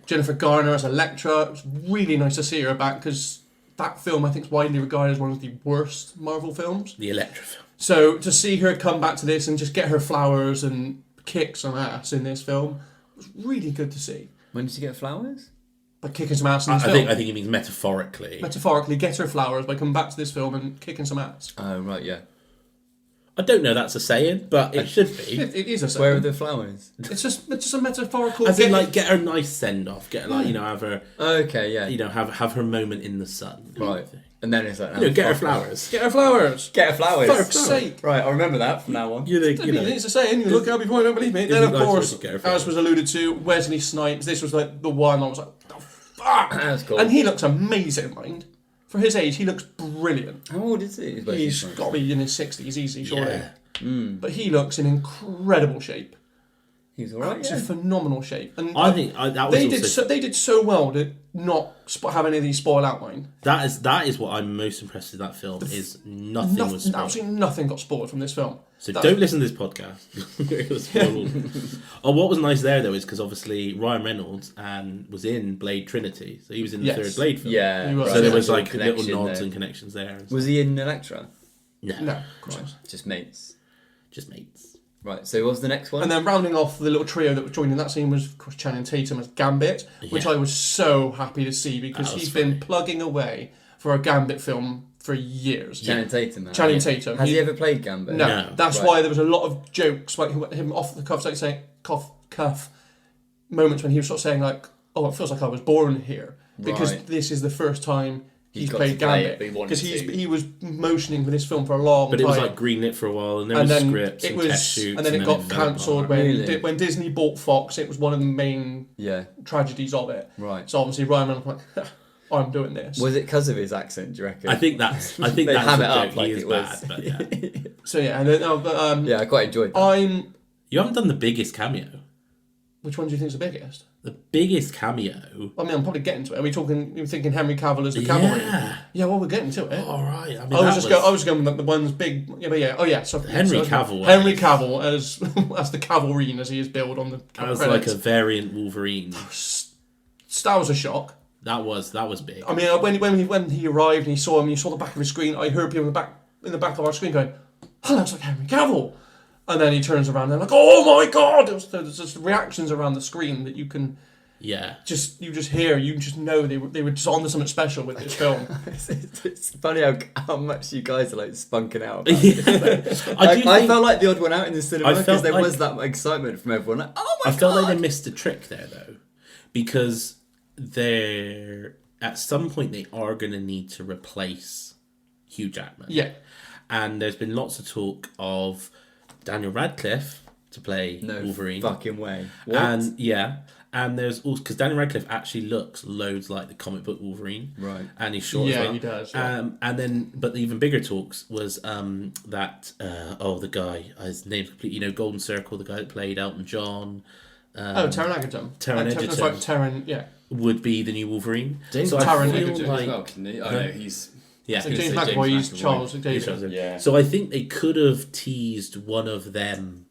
Jennifer Garner as Elektra. It was really nice to see her back because that film I think is widely regarded as one of the worst Marvel films. The Elektra film. So to see her come back to this and just get her flowers and kick some ass in this film was really good to see. When did she get flowers? By kicking some ass in this film. I think he means metaphorically. Metaphorically, get her flowers by coming back to this film and kicking some ass. Oh, right, yeah. I don't know that's a saying, but it should be. It is a saying. Where are the flowers? It's just a metaphorical. As in, like, get her a nice send off. Get her, like, have her. Okay, yeah. Have her moment in the sun. Right. And then it's like, get her flowers. Get her flowers. Get her flowers. For fuck's sake. Right, I'll remember that from now on. It's a saying. You look out before you don't believe me. Then, of course, as was alluded to, Wesley Snipes. This was like the one I was like, oh, fuck. That's cool. And he looks amazing, mind. For his age, he looks brilliant. How old is he? He's got to be in his 60s, easy, surely. Yeah. But he looks in incredible shape. He's alright. It's in phenomenal shape. And I think that was they did so well to not have any of these spoil outline. That is what I'm most impressed with that film is nothing was spoiled. Absolutely nothing got spoiled from this film. So don't listen to this podcast. What was nice there though is because obviously Ryan Reynolds was in Blade Trinity, so he was in the third Blade film. Yeah, so there was like little nods and connections there. Was he in Elektra? No, of course not. Just mates. Right, so what was the next one? And then rounding off the little trio that was joined in that scene was, of course, Channing Tatum as Gambit, which I was so happy to see because he's been plugging away for a Gambit film for years. Channing Tatum. Tatum. Has he ever played Gambit? No. That's why there was a lot of jokes, like him off the cuff, like saying cuff moments when he was sort of saying like, "Oh, it feels like I was born here," because this is the first time he's played Gambit, because he was motioning for this film for a long time. But it was like greenlit for a while, and there was scripts and test shoots, and then it got cancelled when Disney bought Fox. It was one of the main tragedies of it. Right. So obviously Ryan Reynolds was like, I'm doing this. Was it because of his accent? Do you reckon? I think that's they ham it up like it was bad. But yeah. So yeah, and I quite enjoyed that. You haven't done the biggest cameo. Which one do you think is the biggest? The biggest cameo. I mean, I'm probably getting to it. Are we thinking Henry Cavill as the cavalry? Yeah, well, we're getting to it. All right. I mean, I was going with the one's big. Yeah, but yeah. Oh yeah. So Henry Cavill. Henry Cavill as the cavalry, as he is billed on the as credits. like a variant Wolverine. That was a shock. That was big. I mean, when he arrived and he saw him, you saw the back of his screen. I heard people in the back of our screen going, "Oh, that looks like Henry Cavill." And then he turns around and they're like, "Oh my god!" There's just reactions around the screen that you can, you just hear, you just know they were just onto something special with this film. It's funny how much you guys are like spunking out. I felt like the odd one out in the cinema because there was that excitement from everyone. Like, oh my god! I felt like they missed a trick there though, because at some point they are going to need to replace Hugh Jackman. Yeah, and there's been lots of talk of Daniel Radcliffe to play Wolverine. No fucking way. What? And there's also, because Daniel Radcliffe actually looks loads like the comic book Wolverine, right? And he's short as well. Yeah, he does. Yeah. And then, but the even bigger talks was the guy, his name's completely, Golden Circle, the guy that played Elton John. Taron Egerton. Taron, yeah, would be the new Wolverine. Taron Egerton as well, couldn't he? Oh no, he's. Yeah, so James McAvoy, he's Charles Xavier. Yeah. So I think they could have teased one of them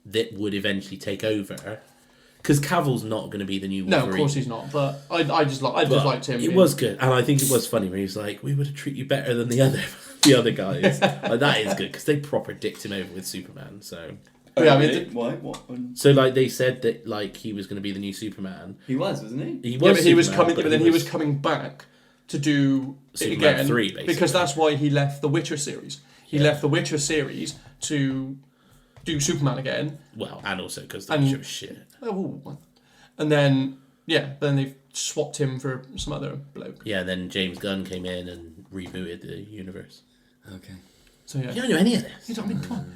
that would eventually take over, because Cavill's not going to be the new No, Wolverine. of course he's not. But I just liked him. It was good, and I think it was funny when he was like, "We would have treated you better than the other guys." Like, that is good because they proper dicked him over with Superman. So. Oh, yeah, why? What? So like they said that like he was going to be the new Superman. He wasn't he? He was. Yeah, but he was Superman, coming. But then he was coming back to do Superman it again 3, basically. because that's why he left the Witcher series. He left the Witcher series to do Superman again. Well, and also because the Witcher was shit. Oh, and then they've swapped him for some other bloke. Yeah, and then James Gunn came in and rebooted the universe. Okay. So yeah, You don't know any of this. you know what I mean? Come on.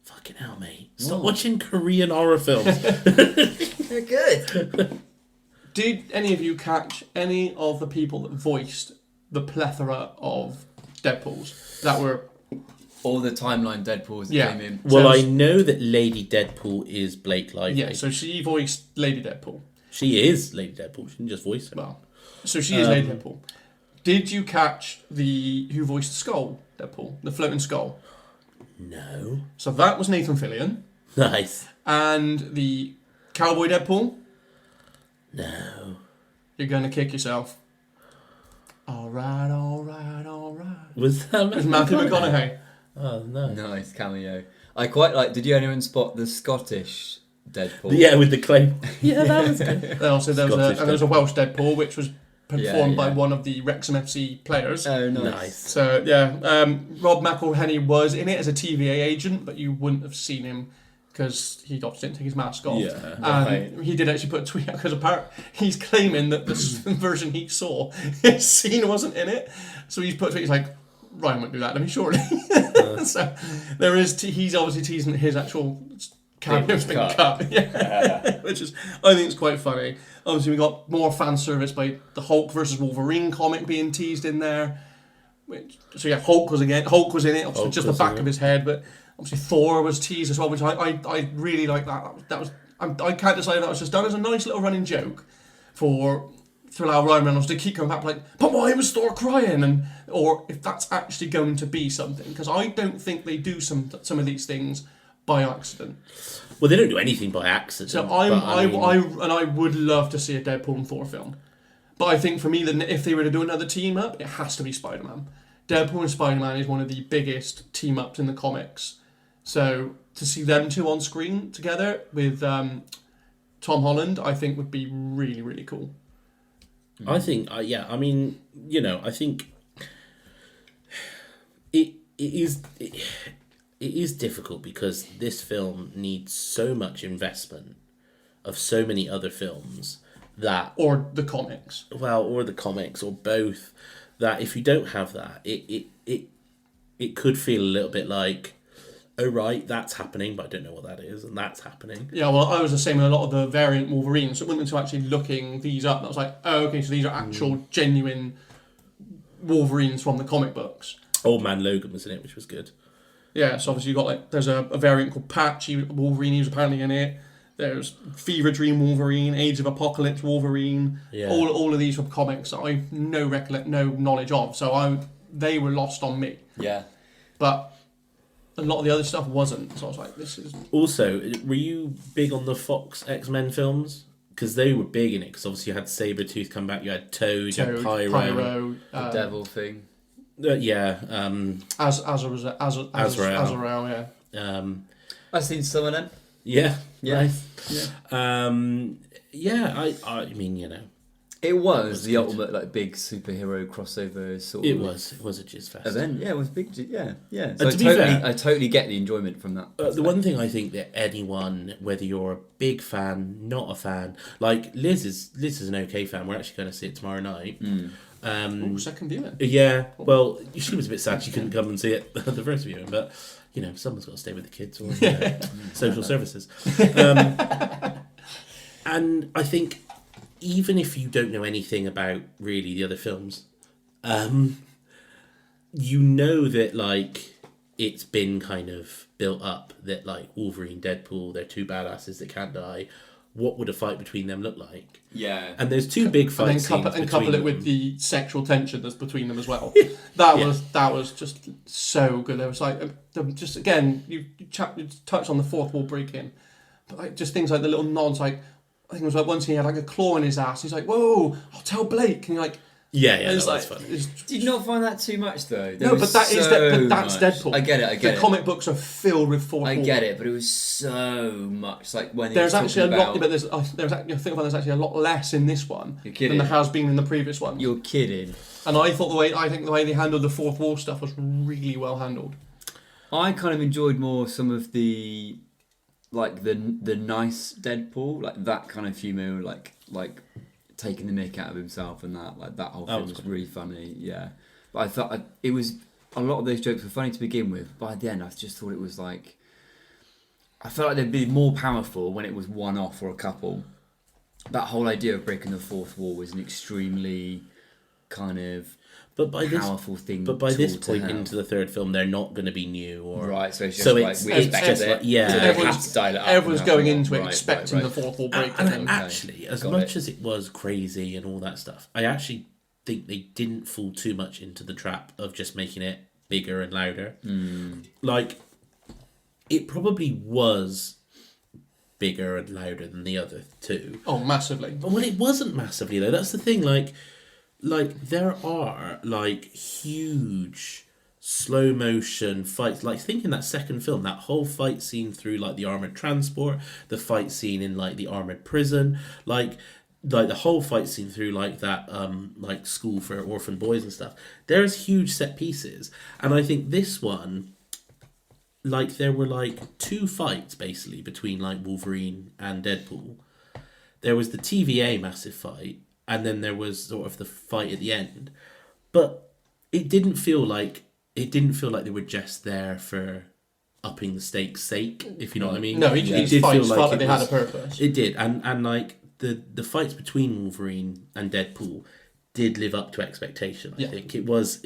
Fucking hell, mate! Stop watching Korean horror films. They're good. Did any of you catch any of the people that voiced the plethora of Deadpools that were? All the timeline Deadpools that came in. Well, So- I know that Lady Deadpool is Blake Lively. Yeah, so she voiced Lady Deadpool. She is Lady Deadpool. She didn't just voice her. Well, so she is Lady Deadpool. Did you catch who voiced the Skull Deadpool, the floating skull? No. So that was Nathan Fillion, Nice. and the Cowboy Deadpool. No. You're gonna kick yourself. All right, all right, all right. Was that It was Matthew McConaughey. Oh no. Nice cameo. I quite like. Did you anyone spot the Scottish Deadpool? Yeah, with the claim. Yeah, that was good. Then also there was a Welsh Deadpool, which was performed by yeah. one of the Wrexham FC players. Oh, nice. Nice. So Rob McElhenney was in it as a TVA agent, but you wouldn't have seen him because he obviously didn't take his mask off. Yeah. And he did actually put a tweet out because apparently he's claiming that the version he saw, his scene wasn't in it. So he's put a tweet. He's like, Ryan won't do that to me, surely. So there is. He's obviously teasing that his actual cameo's been cut. Yeah. Which is, I think, it's quite funny. Obviously, we got more fan service by the Hulk versus Wolverine comic being teased in there. So yeah, Hulk was in it. Obviously, Hulk just the was back in of it. his head, but obviously Thor was teased as well, which I really like that. I can't decide if that was just done as a nice little running joke to allow Ryan Reynolds to keep coming back like, but why was Thor crying? Or if that's actually going to be something, because I don't think they do some of these things by accident. Well, they don't do anything by accident. So I would love to see a Deadpool and Thor film, but I think for me, if they were to do another team up, it has to be Spider-Man. Deadpool and Spider-Man is one of the biggest team ups in the comics. So to see them two on screen together with Tom Holland, I think would be really, really cool. I think, I mean, I think it is difficult because this film needs so much investment of so many other films that... Or the comics. Well, or the comics, or both, that if you don't have that, it could feel a little bit like, oh right, that's happening, but I don't know what that is, and that's happening. Yeah, well, I was the same with a lot of the variant Wolverines. So it went into actually looking these up, and I was like, oh, okay, so these are actual, genuine Wolverines from the comic books. Old Man Logan was in it, which was good. Yeah, so obviously you got there's a variant called Patch Wolverine, he was apparently in it. There's Fever Dream Wolverine, Age of Apocalypse Wolverine. Yeah. All of these from comics that I no knowledge of. So they were lost on me. Yeah. But a lot of the other stuff wasn't. So I was like, this is... Also, were you big on the Fox X-Men films? Because they were big in it, because obviously you had Sabretooth come back, you had Toad, you had Pyro. The devil thing. Yeah. Azrael, yeah. I've seen some of them. Yeah. Yeah. Nice. Yeah. I mean, It was the ultimate big superhero crossover sort of. It was a jizz fest. Event, yeah, it was big. Yeah. And to be fair, I totally get the enjoyment from that. The one thing I think that anyone, whether you're a big fan, not a fan, like Liz is an okay fan. We're actually going to see it tomorrow night. Second viewing. Yeah, well, she was a bit sad she couldn't come and see it the first viewing, but someone's got to stay with the kids or social services. And I think even if you don't know anything about really the other films, that it's been kind of built up that Wolverine, Deadpool, they're two badasses that can't die. What would a fight between them look like? Yeah. And there's two big fight scenes and couple it with the sexual tension that's between them as well. That was just so good. There was just again you touched on the fourth wall break in, but just things like the little nods I think it was like once he had like a claw in his ass. He's like, "Whoa, I'll tell Blake." And you're like, Yeah, it's that's like, funny. Did you not find that too much though? No, but that's Deadpool. I get it. The comic books are filled with fourth wall. I get it, but it was so much. Like when there's actually a lot, but there's actually a lot less in this one than there has been in the previous one. You're kidding. And I think the way they handled the fourth wall stuff was really well handled. I kind of enjoyed more some of the nice Deadpool, like that kind of humour, like taking the mick out of himself and that whole thing was really funny. Yeah, but I thought it was a lot of those jokes were funny to begin with. By the end, I just thought it was like I felt like they'd be more powerful when it was one off or a couple. That whole idea of breaking the fourth wall was an extremely kind of powerful thing. But by this point into the third film, they're not going to be new, or right. So it's just we expect it. Yeah, so everyone's dial it up. Everyone's going into it expecting the fourth wall break. And actually, as much as it was crazy and all that stuff, I actually think they didn't fall too much into the trap of just making it bigger and louder. Like, it probably was bigger and louder than the other two. Oh, massively. Well, it wasn't massively though. That's the thing. Like there are like huge slow motion fights. Like think in that second film, that whole fight scene through like the armored transport, the fight scene in like the armored prison, like the whole fight scene through like that like school for orphan boys and stuff. There's huge set pieces, and I think this one, like there were like two fights basically between like Wolverine and Deadpool. There was the TVA massive fight, and then there was sort of the fight at the end. But it didn't feel like they were just there for upping the stakes' sake, if you know what I mean. No, these fights felt like they had a purpose. It did, and like the fights between Wolverine and Deadpool did live up to expectation. I think it was.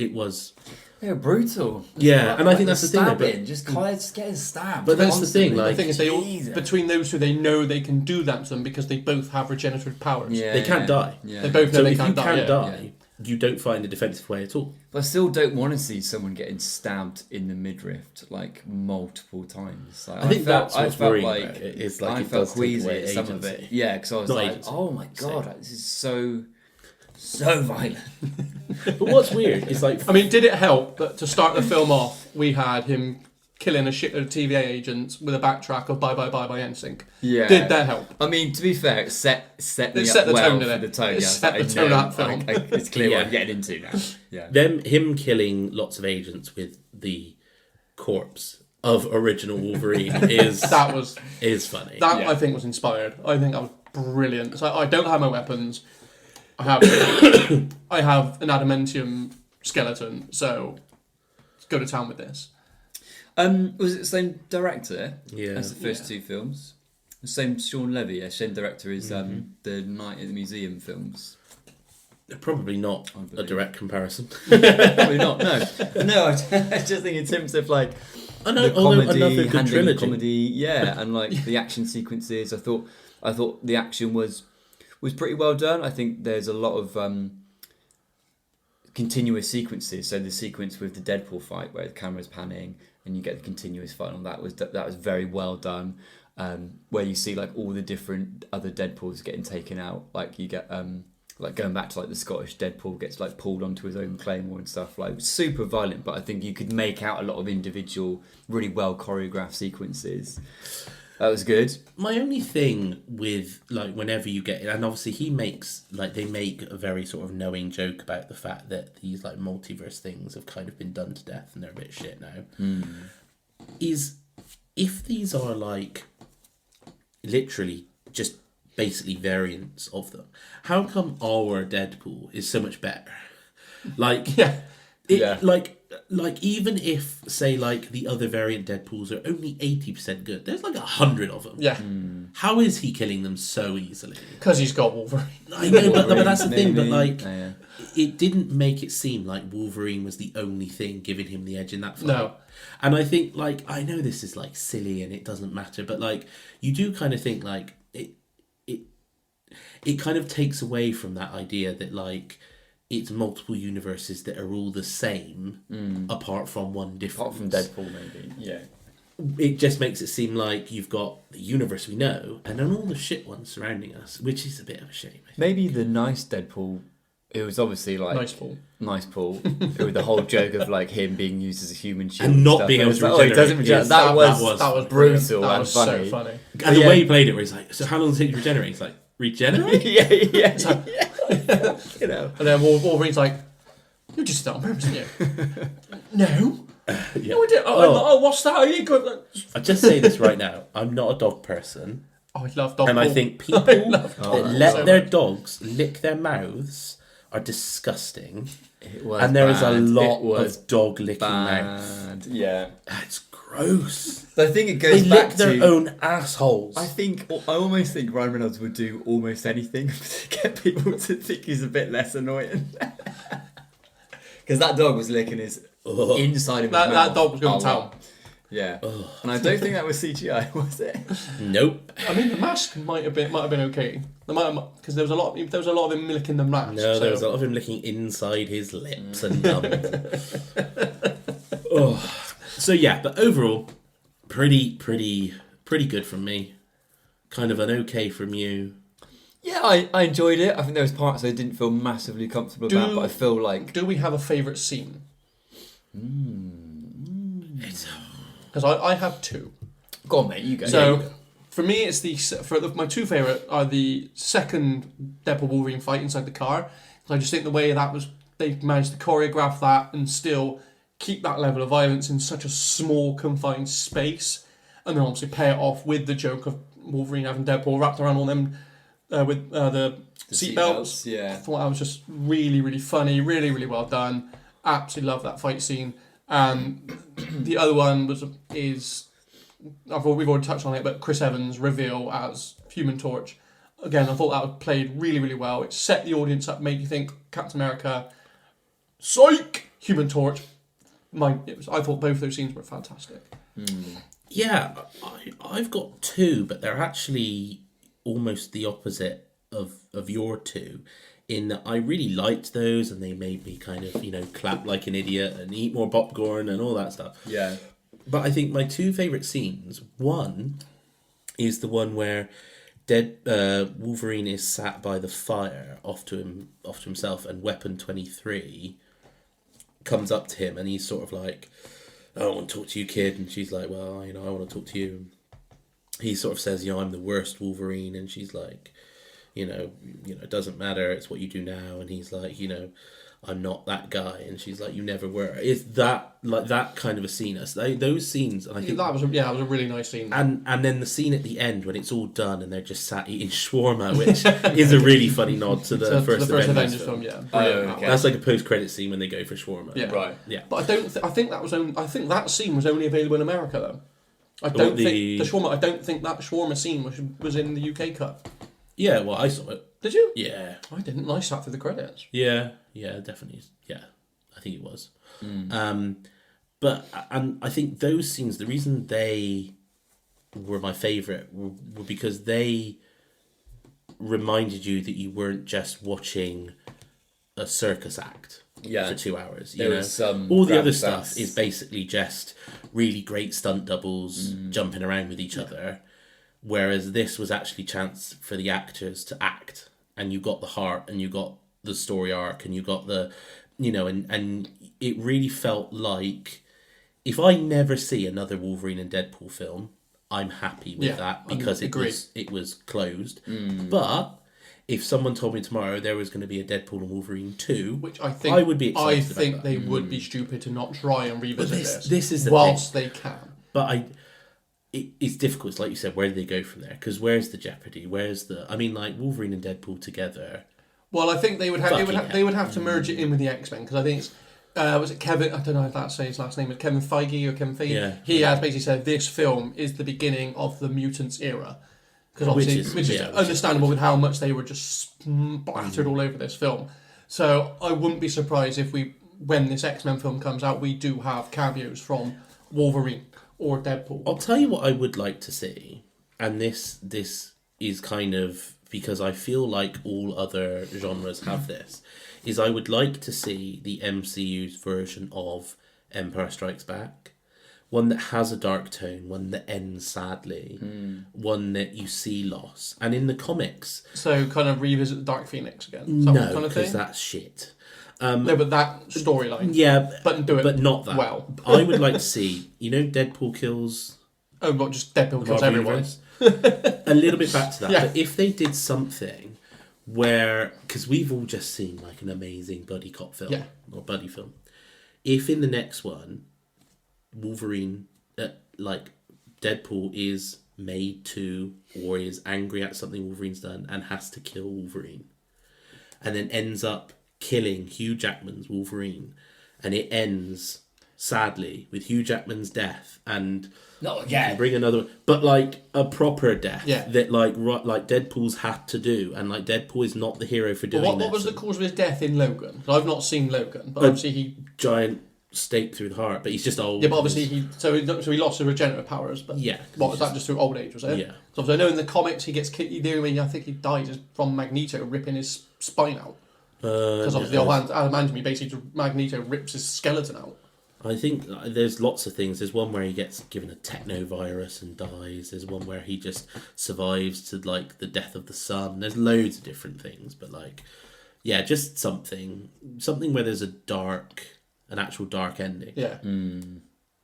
They were brutal. Yeah, and I think that's the thing. But just getting stabbed. But that's the thing. Like, the thing is, between those two, they know they can do that to them because they both have regenerative powers. Yeah, they can't die. Yeah. They both know so they if can't die. You can't die. You don't find a defensive way at all. But I still don't want to see someone getting stabbed in the midriff like multiple times. Like, I think that's what's worrying like, about it. It's like I it felt does queasy take away at some agency. of it. Yeah, because I was Not like, agency. oh my god, this is so violent. But what's weird is like, I mean, did it help that to start the film off, we had him killing a shitload of TVA agents with a backtrack of Bye Bye Bye by NSYNC? Yeah. Did that help? I mean, to be fair, it set me set up the well tone, for didn't the it? tone. It Yeah, set the I tone know, of that film. it's clear what Yeah. I'm getting into now. Yeah. him killing lots of agents with the corpse of original Wolverine is funny. That I think was inspired. I think that was brilliant. So I don't have my weapons. I have I have an adamantium skeleton, so let's go to town with this. Was it the same director as the first two films? The same Sean Levy, same director as the Night at the Museum films. Probably not a direct comparison. Probably not. No. I just think in terms of like the comedy, another good handling trilogy. the comedy, and like the action sequences. I thought the action was pretty well done. I think there's a lot of continuous sequences. So the sequence with the Deadpool fight, where the camera's panning and you get the continuous fight on that was very well done. Where you see like all the different other Deadpools getting taken out, like you get like going back to like the Scottish Deadpool gets like pulled onto his own claymore and stuff, like super violent, but I think you could make out a lot of individual really well choreographed sequences. That was good. My only thing with like whenever you get, and obviously they make a very sort of knowing joke about the fact that these like multiverse things have kind of been done to death and they're a bit shit now. Is if these are like literally just basically variants of them, how come our Deadpool is so much better? Like, like even if say like the other variant Deadpools are only 80% good, there's like 100 of them. Yeah. How is he killing them so easily? Because he's got Wolverine. I know, but that's the thing. But like, Yeah. it didn't make it seem like Wolverine was the only thing giving him the edge in that fight. No. And I think like I know this is like silly and it doesn't matter, but like you do kind of think like it kind of takes away from that idea that like it's multiple universes that are all the same apart from one difference. Apart from Deadpool, maybe. Yeah. it just makes it seem like you've got the universe we know and then all the shit ones surrounding us, which is a bit of a shame. Maybe the nice Deadpool, it was obviously like nice Paul with the whole joke of like him being used as a human shield and not stuff. being able to like, regenerate. That was brutal that and was funny. so funny. And the way he played it, where he's like, "So how long does it take to regenerate?" He's like, "Regenerate?" yeah. You know. And then Wolverine's like, "You just did that on purpose, didn't you?" No. Yeah. No, I didn't. What's that? You got... I'll just say this right now. I'm not a dog person. Oh, I love dog. And I think people that let their dogs lick their mouths are disgusting. And there is a lot of dog licking mouths. Yeah. It's gross. I think it goes They back lick their to own assholes. I almost think Ryan Reynolds would do almost anything to get people to think he's a bit less annoying. Because that dog was licking his inside of his mouth. That dog was going to town. Yeah. And I don't think that was CGI, was it? Nope. I mean, the mask might have been okay. Because there was a lot of him licking the mask. No, there was a lot of him licking inside his lips and gums. So yeah, but overall, pretty good from me. Kind of an okay from you. Yeah, I enjoyed it. I think there was parts I didn't feel massively comfortable about, but I feel like... Do we have a favourite scene? Because I have two. Go on, mate, you go. So, for me, it's my two favourite are the second Deadpool Wolverine fight inside the car. I just think the way they managed to choreograph that and still keep that level of violence in such a small, confined space, and then obviously pay it off with the joke of Wolverine having Deadpool wrapped around all them with the seatbelts. Yeah. I thought that was just really, really funny, really, really well done. Absolutely love that fight scene. And the other one we've already touched on it, but Chris Evans' reveal as Human Torch. Again, I thought that was played really, really well. It set the audience up, made you think Captain America, psych, Human Torch. I thought both those scenes were fantastic. Yeah, I've got two, but they're actually almost the opposite of your two, in that I really liked those and they made me kind of, clap like an idiot and eat more popcorn and all that stuff. Yeah. But I think my two favourite scenes, one is the one where Wolverine is sat by the fire off to himself, and Weapon 23 comes up to him and he's sort of like, "I don't want to talk to you, kid." And she's like, "Well, I want to talk to you." He sort of says, "I'm the worst Wolverine." And she's like, it doesn't matter, it's what you do now. And he's like, "I'm not that guy." And she's like, "You never were." It's that, like, that kind of a scene. Those scenes, and I think that was a really nice scene. And then the scene at the end when it's all done and they're just sat eating shawarma, which is a really funny nod to the first Avengers film. Yeah, okay. That's like a post-credit scene when they go for shawarma. Yeah, right. Yeah, but I think that scene was only available in America though. I don't think that shawarma scene was in the UK cut. Yeah, well, I saw it. Did you? Yeah. I didn't. I sat through the credits. Yeah, definitely. Yeah, I think it was. But I think those scenes, the reason they were my favourite were because they reminded you that you weren't just watching a circus act for 2 hours. There was some all the other stuff is basically just really great stunt doubles jumping around with each other. Whereas this was actually chance for the actors to act, and you got the heart, and you got the story arc, and you got the, and it really felt like, if I never see another Wolverine and Deadpool film, I'm happy with that, because it was closed. But if someone told me tomorrow there was going to be a Deadpool and Wolverine 2, which I would be excited about. I think they would be stupid to not try and revisit this is the whilst thing. They can. But it's difficult. It's like you said, where do they go from there? Because where's the jeopardy? Wolverine and Deadpool together. Well, I think they would have to merge it in with the X-Men, because I think it's was it Kevin? I don't know if that's his last name. Is Kevin Feige or Kevin Feige? Yeah. He has basically said this film is the beginning of the mutants era, because obviously, which is understandable with how much they were just splattered all over this film. So I wouldn't be surprised if when this X-Men film comes out, we do have cameos from Wolverine or Deadpool. I'll tell you what I would like to see, and this is kind of because I feel like all other genres have this, is I would like to see the MCU's version of Empire Strikes Back, one that has a dark tone, one that ends sadly, one that you see loss. And in the comics... So kind of revisit the Dark Phoenix again? No, kind of because that's shit. No, but that storyline. Yeah, but do it but not that. Well. I would like to see, Deadpool kills... Oh, not just Deadpool kills everyone. A little bit back to that. Yeah. But if they did something where... Because we've all just seen like an amazing buddy cop film. Yeah. Or buddy film. If in the next one, Wolverine... Deadpool is made to... Or is angry at something Wolverine's done and has to kill Wolverine. And then ends up killing Hugh Jackman's Wolverine. And it ends... sadly, with Hugh Jackman's death, and not again. Bring another, but like a proper death that like Deadpool's had to do, and like Deadpool is not the hero for doing what was the cause of his death in Logan? I've not seen Logan, but obviously he giant stake through the heart, but he's just old. Yeah, but obviously he lost his regenerative powers. But yeah, what was that just through old age? Was it? Yeah. So obviously I know in the comics he gets killed. I think he dies from Magneto ripping his spine out. Because obviously adamantium, basically Magneto rips his skeleton out. I think there's lots of things. There's one where he gets given a technovirus and dies. There's one where he just survives to like the death of the sun. There's loads of different things, but like, yeah, just something where there's an actual dark ending. Yeah.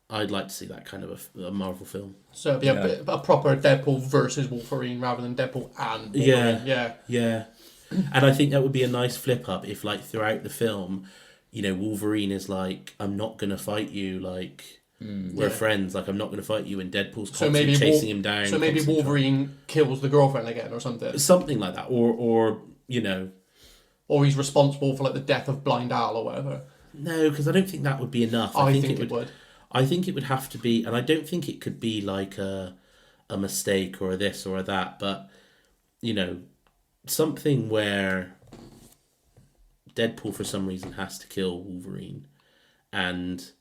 I'd like to see that kind of a Marvel film. So it'd be a proper Deadpool versus Wolverine rather than Deadpool and Wolverine. Yeah. And I think that would be a nice flip up if like throughout the film, Wolverine is like, I'm not going to fight you, like, we're friends, like, I'm not going to fight you, and Deadpool's constantly chasing him down. So maybe Wolverine kills the girlfriend again or something. Something like that, or Or he's responsible for, like, the death of Blind Al or whatever. No, because I don't think that would be enough. I think it would. I think it would have to be, and I don't think it could be like a mistake or a this or a that, but, something where Deadpool for some reason has to kill Wolverine, and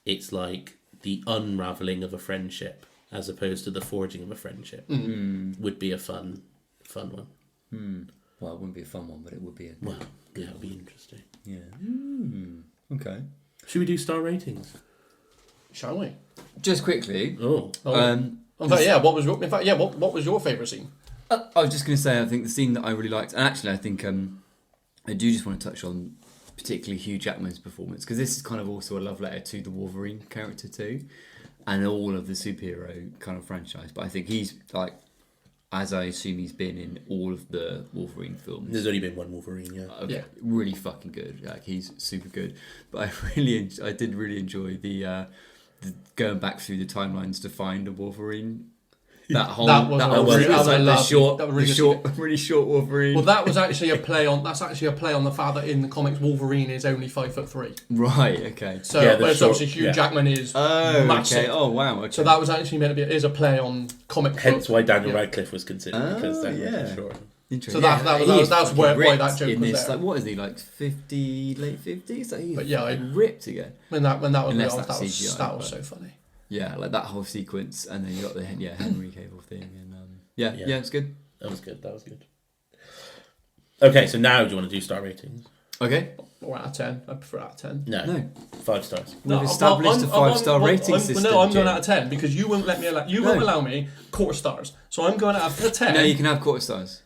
it's like the unraveling of a friendship as opposed to the forging of a friendship would be a fun one. Well, it wouldn't be a fun one, but it would be it would be interesting. Yeah. Okay. Should we do star ratings? Shall we? Just quickly. Oh. In fact, what was your favourite scene? I was just going to say, I think the scene that I really liked, and actually I think I do just want to touch on particularly Hugh Jackman's performance, because this is kind of also a love letter to the Wolverine character too, and all of the superhero kind of franchise. But I think he's like, as I assume he's been in all of the Wolverine films. There's only been one Wolverine, really fucking good. Like, he's super good. But I did really enjoy the going back through the timelines to find a Wolverine. Really short Wolverine. Well, that's actually a play on the fact that in the comics Wolverine is only 5'3". Right. Okay. So, but it's obviously Hugh Jackman is massive. Okay. Oh wow. Okay. So that was actually meant to be a play on comic. Hence why Daniel Radcliffe was considered because that short. Interesting. So that's why that joke in was this, there. like, what is he, like 50, late 50s? Like, but yeah, ripped again. When that was CGI, that was so funny. Yeah, like that whole sequence, and then you got the Henry Cavill thing, and it's good. That was good. Okay, so now do you want to do star ratings? Okay. Or out of 10. I prefer out of 10. No. 5 stars. We've established a 5-star rating system. No, I'm going out of 10 because you won't let me. Won't allow me quarter stars. So I'm going out of 10. No, you can have quarter stars.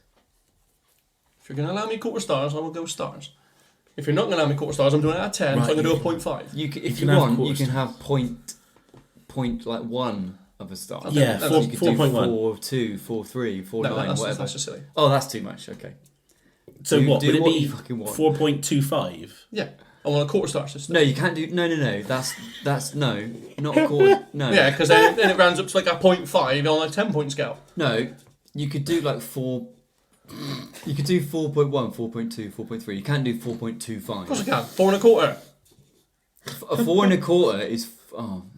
If you're going to allow me quarter stars, I will go stars. If you're not going to allow me quarter stars, I'm doing it out of 10. Right, so I'm going to do a 0.5. If you want, you can have point like 1 of a star. Yeah, 4.1. 4.2, 4.3, 4.9, whatever. That's just silly. Oh, that's too much. Okay. So would it be 4.25? Yeah. I want a quarter star system. No, you can't do. No. That's no, not a quarter. No. Yeah, because then it rounds up to like a 0.5 on a 10-point scale. No, you could do like 4. You could do 4.1, 4.2, 4.3. You can't do 4.25. Of course I can. 4 1/4. A 4 1/4 is.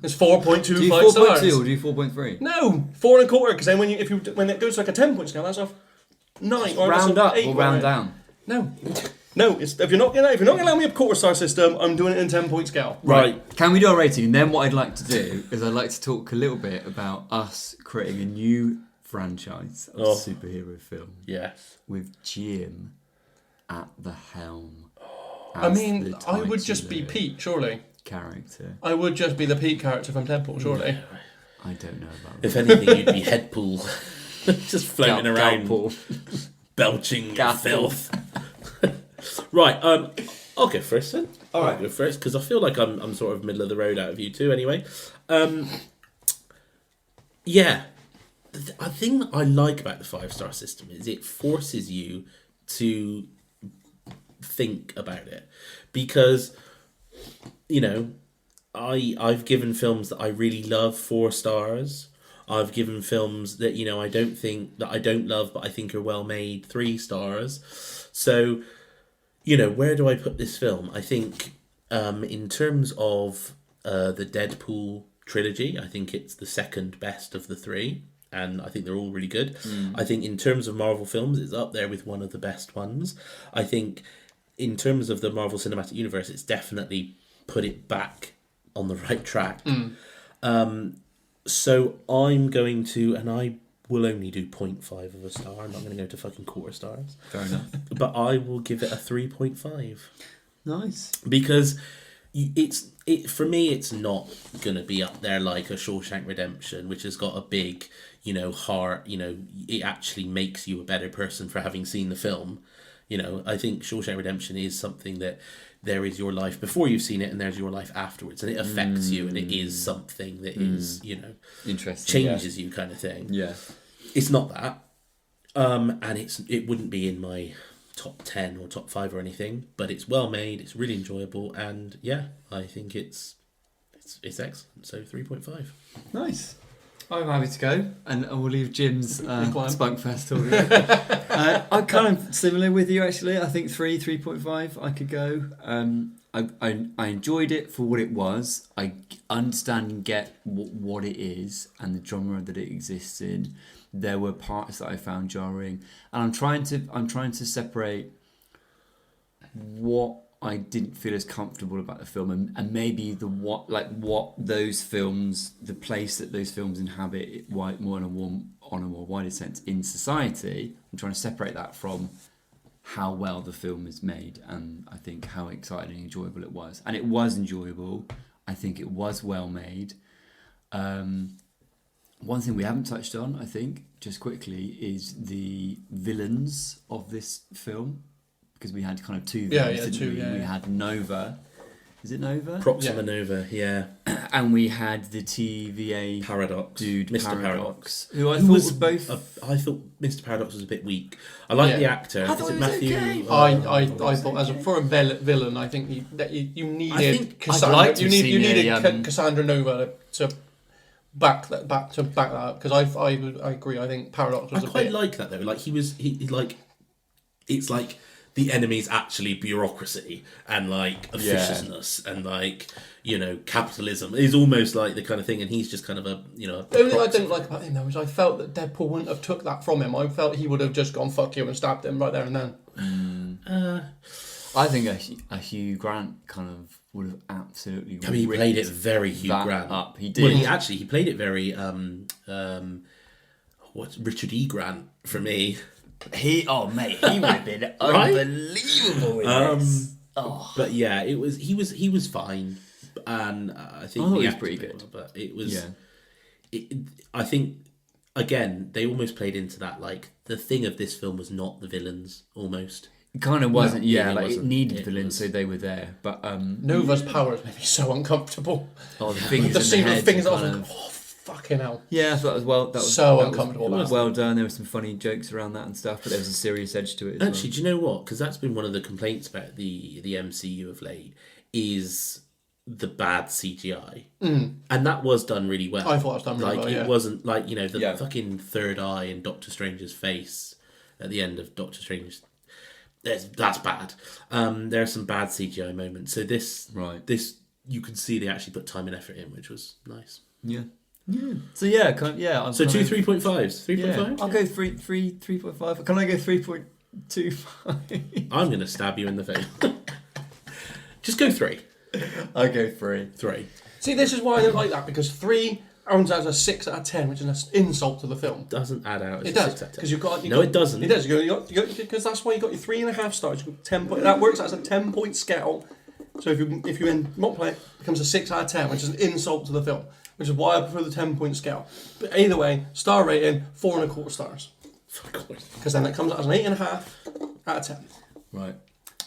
It's 4.25 do you 4.2 stars. or do you 4.3? No, 4 1/4. Because then when it goes to like a 10-point scale, that's a 9 or round up 8 or round down. No. If you're not going to allow me a quarter star system, I'm doing it in 10-point scale. Right. Can we do our rating? And then what I'd like to do is I'd like to talk a little bit about us creating a new franchise of superhero film. Yes. With Jim at the helm. I mean, I would just be Pete, surely. character. I would just be the Pete character from Deadpool, surely. I don't know about that. If anything, you'd be Headpool, just floating around, belching filth. Right, I'll go first then. All right. I'll go first because I feel like I'm sort of middle of the road out of you two anyway. Yeah, the thing that I like about the 5-star system is it forces you to think about it, because I've given films that I really love 4 stars. I've given films that I don't love but I think are well made 3 stars. So where do I put this film? I think in terms of the Deadpool trilogy, I think it's the second best of the 3, and I think they're all really good. I think in terms of Marvel films, it's up there with one of the best ones. I think in terms of the Marvel Cinematic Universe, it's definitely put it back on the right track. So I'm going to, and I will only do 0.5 of a star. I'm not going to go to fucking quarter stars. Fair enough. But I will give it a 3.5. Nice. Because for me, it's not going to be up there like a Shawshank Redemption, which has got a big, heart. It actually makes you a better person for having seen the film. I think Shawshank Redemption is something that there is your life before you've seen it and there's your life afterwards, and it affects you, and it is something that is, interesting, changes you kind of thing. Yeah. It's not that. And it wouldn't be in my top 10 or top 5 or anything, but it's well made, it's really enjoyable, and yeah, I think it's excellent. So 3.5. Nice. I'm happy to go, and we'll leave Jim's Spunk Fest talk. I'm kind of similar with you, actually. I think 3.5 I could go. I enjoyed it for what it was. I understand and get what it is and the genre that it exists in. There were parts that I found jarring, and I'm trying to separate what I didn't feel as comfortable about the film, and maybe what those films, the place that those films inhabit, more on a more wider sense in society. I'm trying to separate that from how well the film is made, and I think how exciting and enjoyable it was. And it was enjoyable. I think it was well made. One thing we haven't touched on, I think, just quickly, is the villains of this film. Because we had kind of 2 villains, didn't we? We had Nova. Is it Nova? Proxima Nova, yeah. And we had the TVA Paradox dude, Mr. Paradox, who I thought was both. I thought Mr. Paradox was a bit weak. I like the actor. I thought Is it he was Matthew? okay. I thought for a villain, I think you needed Cassandra. You needed Cassandra Nova to back that up, because I agree. I think Paradox was. I quite like that though. Like he it's like the enemy's actually bureaucracy and like officiousness and like capitalism is almost like the kind of thing, and he's just kind of a The only thing I didn't like about him though is I felt that Deadpool wouldn't have took that from him. I felt he would have just gone fuck you and stabbed him right there and then. I think a Hugh Grant kind of would have absolutely. I mean, he played it very Hugh Grant up. He did. Well, he played it very Richard E. Grant for me. He would have been unbelievable in this. But yeah, he was fine, and I think he was pretty good. But it was, I think again they almost played into that. Like the thing of this film was not the villains, almost. It kind of wasn't. It needed villains, so they were there. But Nova's powers made me so uncomfortable. The fingers the in scene the head. of fingers, I was like, fucking hell. Yeah, I thought that was so uncomfortable. It was well done. There were some funny jokes around that and stuff, but there was a serious edge to it. Actually, do you know what? Because that's been one of the complaints about the MCU of late is the bad CGI, and that was done really well. I thought it was done really well. It wasn't like the fucking third eye in Doctor Strange's face at the end of Doctor Strange. That's bad. There are some bad CGI moments. So this you can see they actually put time and effort in, which was nice. Yeah. Yeah. So yeah, so 2 3.5s. 3.5. I'll go 3.5. Can I go 3.25? I'm gonna stab you in the face. Just go 3. I'll go 3. 3. See, this is why I don't like that, because 3 rounds out as a 6 out of 10, which is an insult to the film. Doesn't add out as it a does, 6 out of 10. because it doesn't. It does. Because that's why you got your 3.5 stars. You got 10 point. That works as a 10-point scale. So if you multiply it, it becomes a 6 out of 10, which is an insult to the film, which is why I prefer the 10-point scale. But either way, star rating 4.25 stars, because then it comes out as an 8.5 out of 10. Right.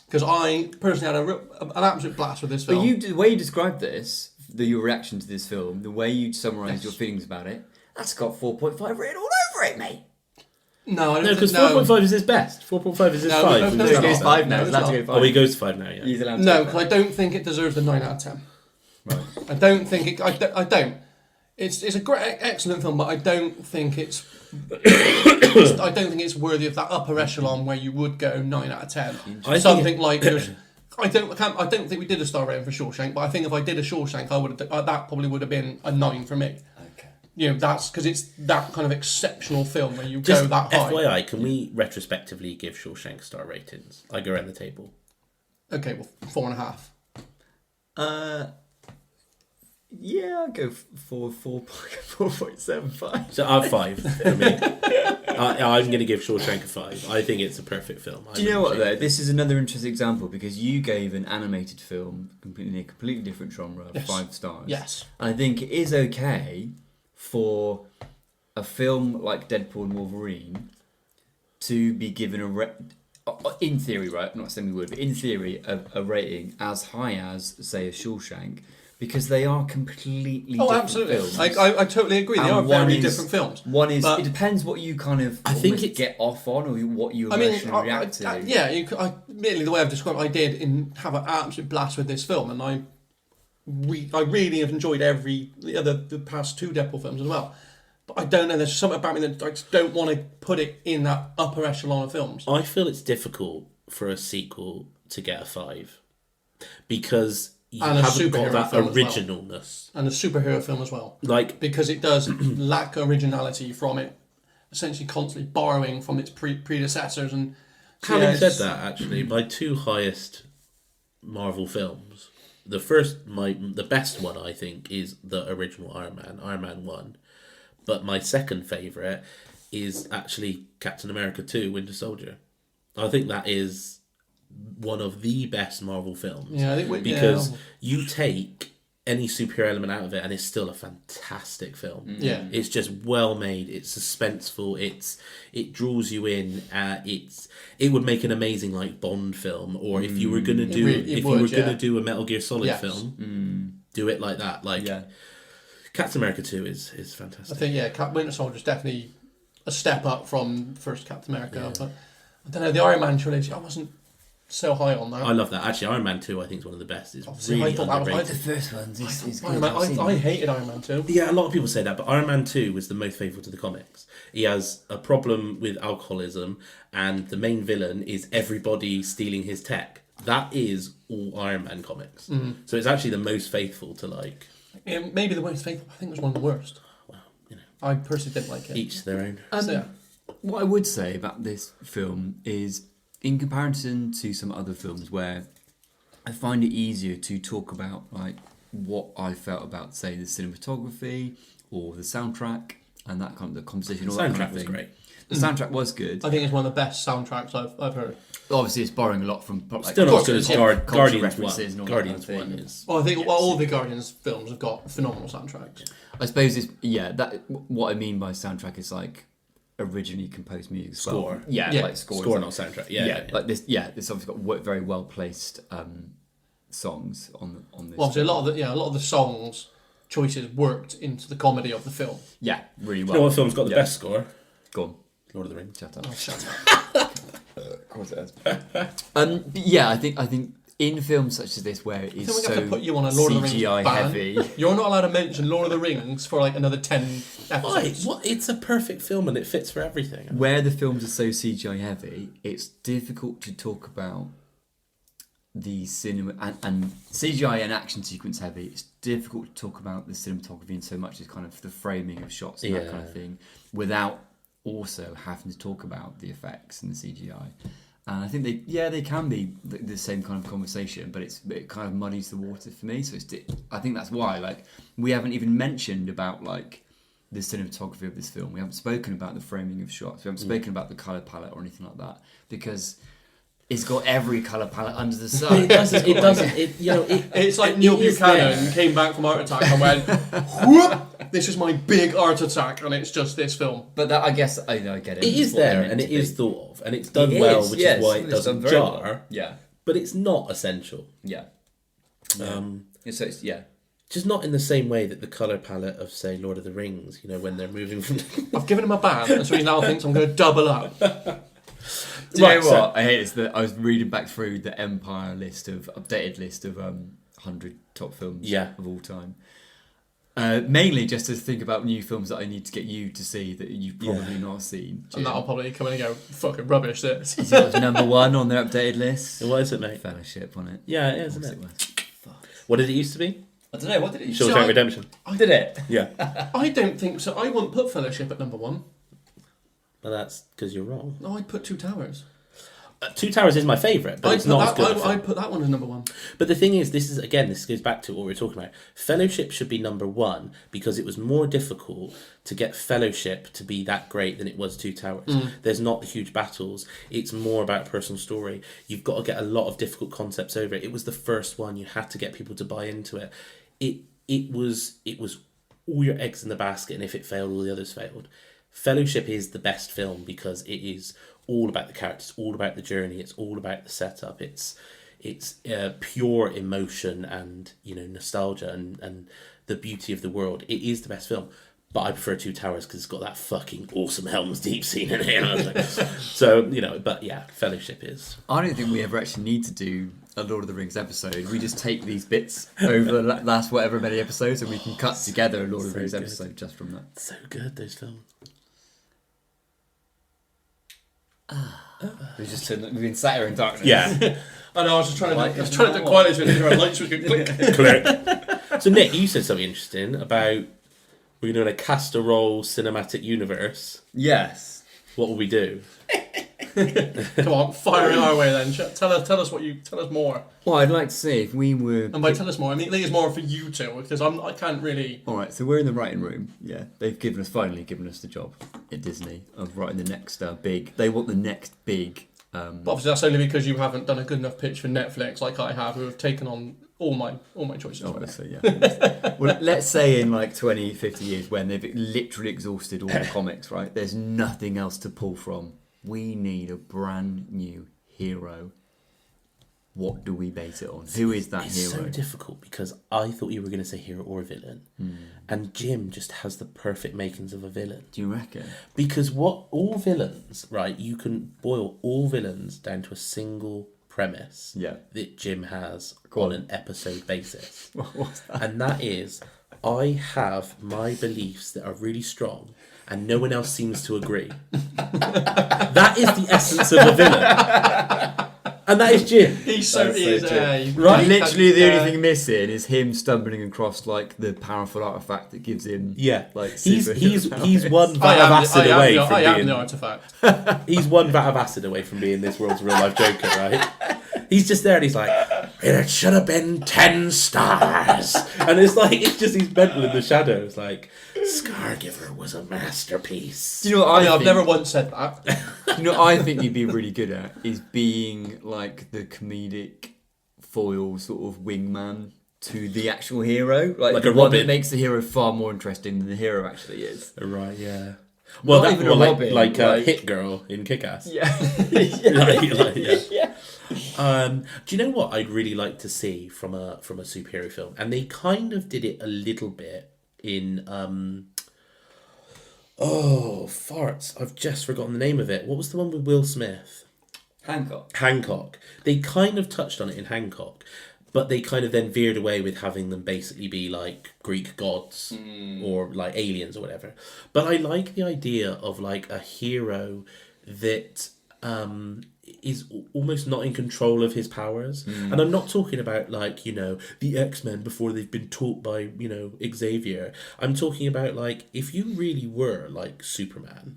Because I personally had an absolute blast with this film. But the way you described this, your reaction to this film, the way you summarised your feelings about it, that's got 4.5 written all over it, mate. No, I don't No, because think... 4.5 is his best. 4.5 is his 5. No, He goes 5 now. No, He's it's allowed to not. go 5. Oh, he goes to 5 now, yeah. He's allowed to No, go because I don't think it deserves the 9 out of 10. Right. I don't think it... I don't. It's a great, excellent film, but I don't think it's... I don't think it's worthy of that upper echelon where you would go 9 out of 10. Something like... I don't think we did a star rating for Shawshank, but I think if I did a Shawshank, that probably would have been a 9 for me. Okay. You know, that's because it's that kind of exceptional film where you go that high. FYI, can we retrospectively give Shawshank star ratings? I go around the table. Okay, well, 4.5. Yeah, I'll go 4.75. So I have 5 for me. I'm going to give Shawshank a 5. I think it's a perfect film. Do you know what, though? This is another interesting example because you gave an animated film, a completely different genre, 5 stars. Yes. And I think it is okay for a film like Deadpool and Wolverine to be given in theory, right? I'm not saying we would, but in theory, a rating as high as, say, a Shawshank, because they are completely different absolutely. films. I totally agree. They are very different films. One is, it depends what you kind of get off on or what you emotionally react to. Admittedly, the way I've described it, I did have an absolute blast with this film, and I really have enjoyed the past 2 Deadpool films as well. But I don't know, there's something about me that I just don't want to put it in that upper echelon of films. I feel it's difficult for a sequel to get a 5 because you haven't got that originalness. And a superhero film as well. Because it does lack originality from it, essentially constantly borrowing from its predecessors. And having said that, actually, my 2 highest Marvel films, the best one I think is the original Iron Man 1. But my second favourite is actually Captain America 2, Winter Soldier. I think that is one of the best Marvel films. Yeah, I think because you take any superhero element out of it and it's still a fantastic film. Yeah. It's just well made, it's suspenseful, it draws you in, it would make an amazing like Bond film, or if you were gonna do a Metal Gear Solid film, do it like that. Captain America 2 is fantastic. I think Winter Soldier is definitely a step up from first Captain America, but I don't know, the Iron Man trilogy, I wasn't so high on that. I love that. Actually, Iron Man 2 I think is one of the best. It's really underrated. The first one is good. I hated Iron Man 2. Yeah, a lot of people say that, but Iron Man 2 was the most faithful to the comics. He has a problem with alcoholism, and the main villain is everybody stealing his tech. That is all Iron Man comics. Mm-hmm. So it's actually the most faithful to like... maybe the most faithful. I think it was one of the worst. Well, I personally didn't like it. Each their own. What I would say about this film is, in comparison to some other films where I find it easier to talk about like what I felt about, say, the cinematography or the soundtrack and that kind of the composition. The soundtrack was great. The soundtrack was good. I think it's one of the best soundtracks I've heard. Obviously, it's borrowing a lot from still not as good as Guardians 1. Guardians 1 is. Well, I think all the Guardians films have got phenomenal soundtracks. I suppose that what I mean by soundtrack is like originally composed music as well. Score. Like score, not soundtrack. Yeah. Like this. Yeah, this obviously got very well placed songs on this. Well, obviously, a lot of the songs choices worked into the comedy of the film. Yeah, really well. You know what film's got the best score? Go on. Lord of the Rings. Shut up. Oh, shut up. Of course it has. Yeah, I think in films such as this where it is we so have to put you on a Lord of the Rings CGI ban. heavy. You're not allowed to mention Lord of the Rings for like another 10 episodes. Why? What? It's a perfect film and it fits for everything. Where the films are so CGI heavy, it's difficult to talk about the cinema and CGI and action sequence heavy. It's difficult to talk about the cinematography in so much as kind of the framing of shots and that kind of thing, without also having to talk about the effects and the CGI. And I think they can be the same kind of conversation, but it kind of muddies the water for me. So I think that's why like we haven't even mentioned about like the cinematography of this film. We haven't spoken about the framing of shots. We haven't spoken about the color palette or anything like that, because it's got every colour palette under the sun. But it doesn't. It doesn't. It's like Neil Buchanan came back from heart attack and went, whoop, this is my big heart attack, and it's just this film. But that, I guess, I get it. It is there, and it is thought of, and it's done well, which is why it doesn't jar. Well. Yeah. But it's not essential. Yeah. Um, So it's, Just not in the same way that the colour palette of, say, Lord of the Rings, when they're moving from... I've given him a ban, and so he now thinks I'm going to double up. Do you know what? I hate this. I was reading back through the Empire updated list of 100 top films of all time. Mainly just to think about new films that I need to get you to see that you've probably not seen. And that'll probably come in and go, fucking rubbish, this. Is it number 1 on their updated list? What is it, mate? Fellowship on it. Yeah, it is, isn't it? What did it used to be? I don't know, what did it used to be? Shawshank Redemption. Did it? Yeah. I don't think so. I wouldn't put Fellowship at number 1. Well, that's because you're wrong. No, I'd put Two Towers. Two Towers is my favourite, but it's not as good. I'd put that one as number 1. But the thing is, this goes back to what we were talking about. Fellowship should be number 1 because it was more difficult to get Fellowship to be that great than it was Two Towers. There's not the huge battles. It's more about a personal story. You've got to get a lot of difficult concepts over it. It was the first one. You had to get people to buy into it. It was all your eggs in the basket, and if it failed, all the others failed. Fellowship is the best film because it is all about the characters, all about the journey, it's all about the setup, it's pure emotion and nostalgia and the beauty of the world. It is the best film, but I prefer Two Towers because it's got that fucking awesome Helm's Deep scene in it. So but yeah, Fellowship is. I don't think we ever actually need to do a Lord of the Rings episode. We just take these bits over the last whatever many episodes, and we can cut together a Lord of the Rings episode just from that. So good, those films. We've been sat here in darkness. Yeah. I know, I was just trying to do quiet so the lights would go click. Click. So Nick, you said something interesting about we're doing a Castor-Roll cinematic universe. Yes. What will we do? Come on, fire it our way then. Tell us more. Well, I'd like to see if we were... And by tell us more, I mean, I think it's more for you two, because I can't really... Alright, so we're in the writing room. Yeah, they've finally given us the job at Disney of writing the next big... They want the next big... But obviously that's only because you haven't done a good enough pitch for Netflix like I have, who have taken on all my choices. Obviously, yeah. Well, let's say in like 20, 50 years when they've literally exhausted all the comics, right? There's nothing else to pull from. We need a brand new hero. What do we base it on? Who is that hero? It's so difficult because I thought you were going to say hero or villain. And Jim just has the perfect makings of a villain. Do you reckon? Because all villains, right, you can boil all villains down to a single premise that Jim has on an episode basis. What's that? And that is, I have my beliefs that are really strong and no one else seems to agree. That is the essence of a villain. And that is Jim. He is, right? Literally, the only thing missing is him stumbling across like the powerful artifact that gives him. Like he's one vat of acid away from being. I am the artifact. He's one vat of acid away from being this world's real life Joker, right? He's just there and he's like, it should have been 10 stars. And it's just he's mental in the shadows, like, Scargiver was a masterpiece. Do you know what I've never once said that. You know what I think you'd be really good at is being like the comedic foil sort of wingman to the actual hero. Like the one that makes the hero far more interesting than the hero actually is. Right, yeah. Well, not even a Robin, like Hit Girl in Kick-Ass. Yeah. Yeah. Do you know what I'd really like to see from a superhero film? And they kind of did it a little bit in farts. I've just forgotten the name of it. What was the one with Will Smith? Hancock. They kind of touched on it in Hancock, but they kind of then veered away with having them basically be like Greek gods or like aliens or whatever. But I like the idea of like a hero that is almost not in control of his powers. And I'm not talking about like, the X-Men before they've been taught by, Xavier. I'm talking about like, if you really were like Superman,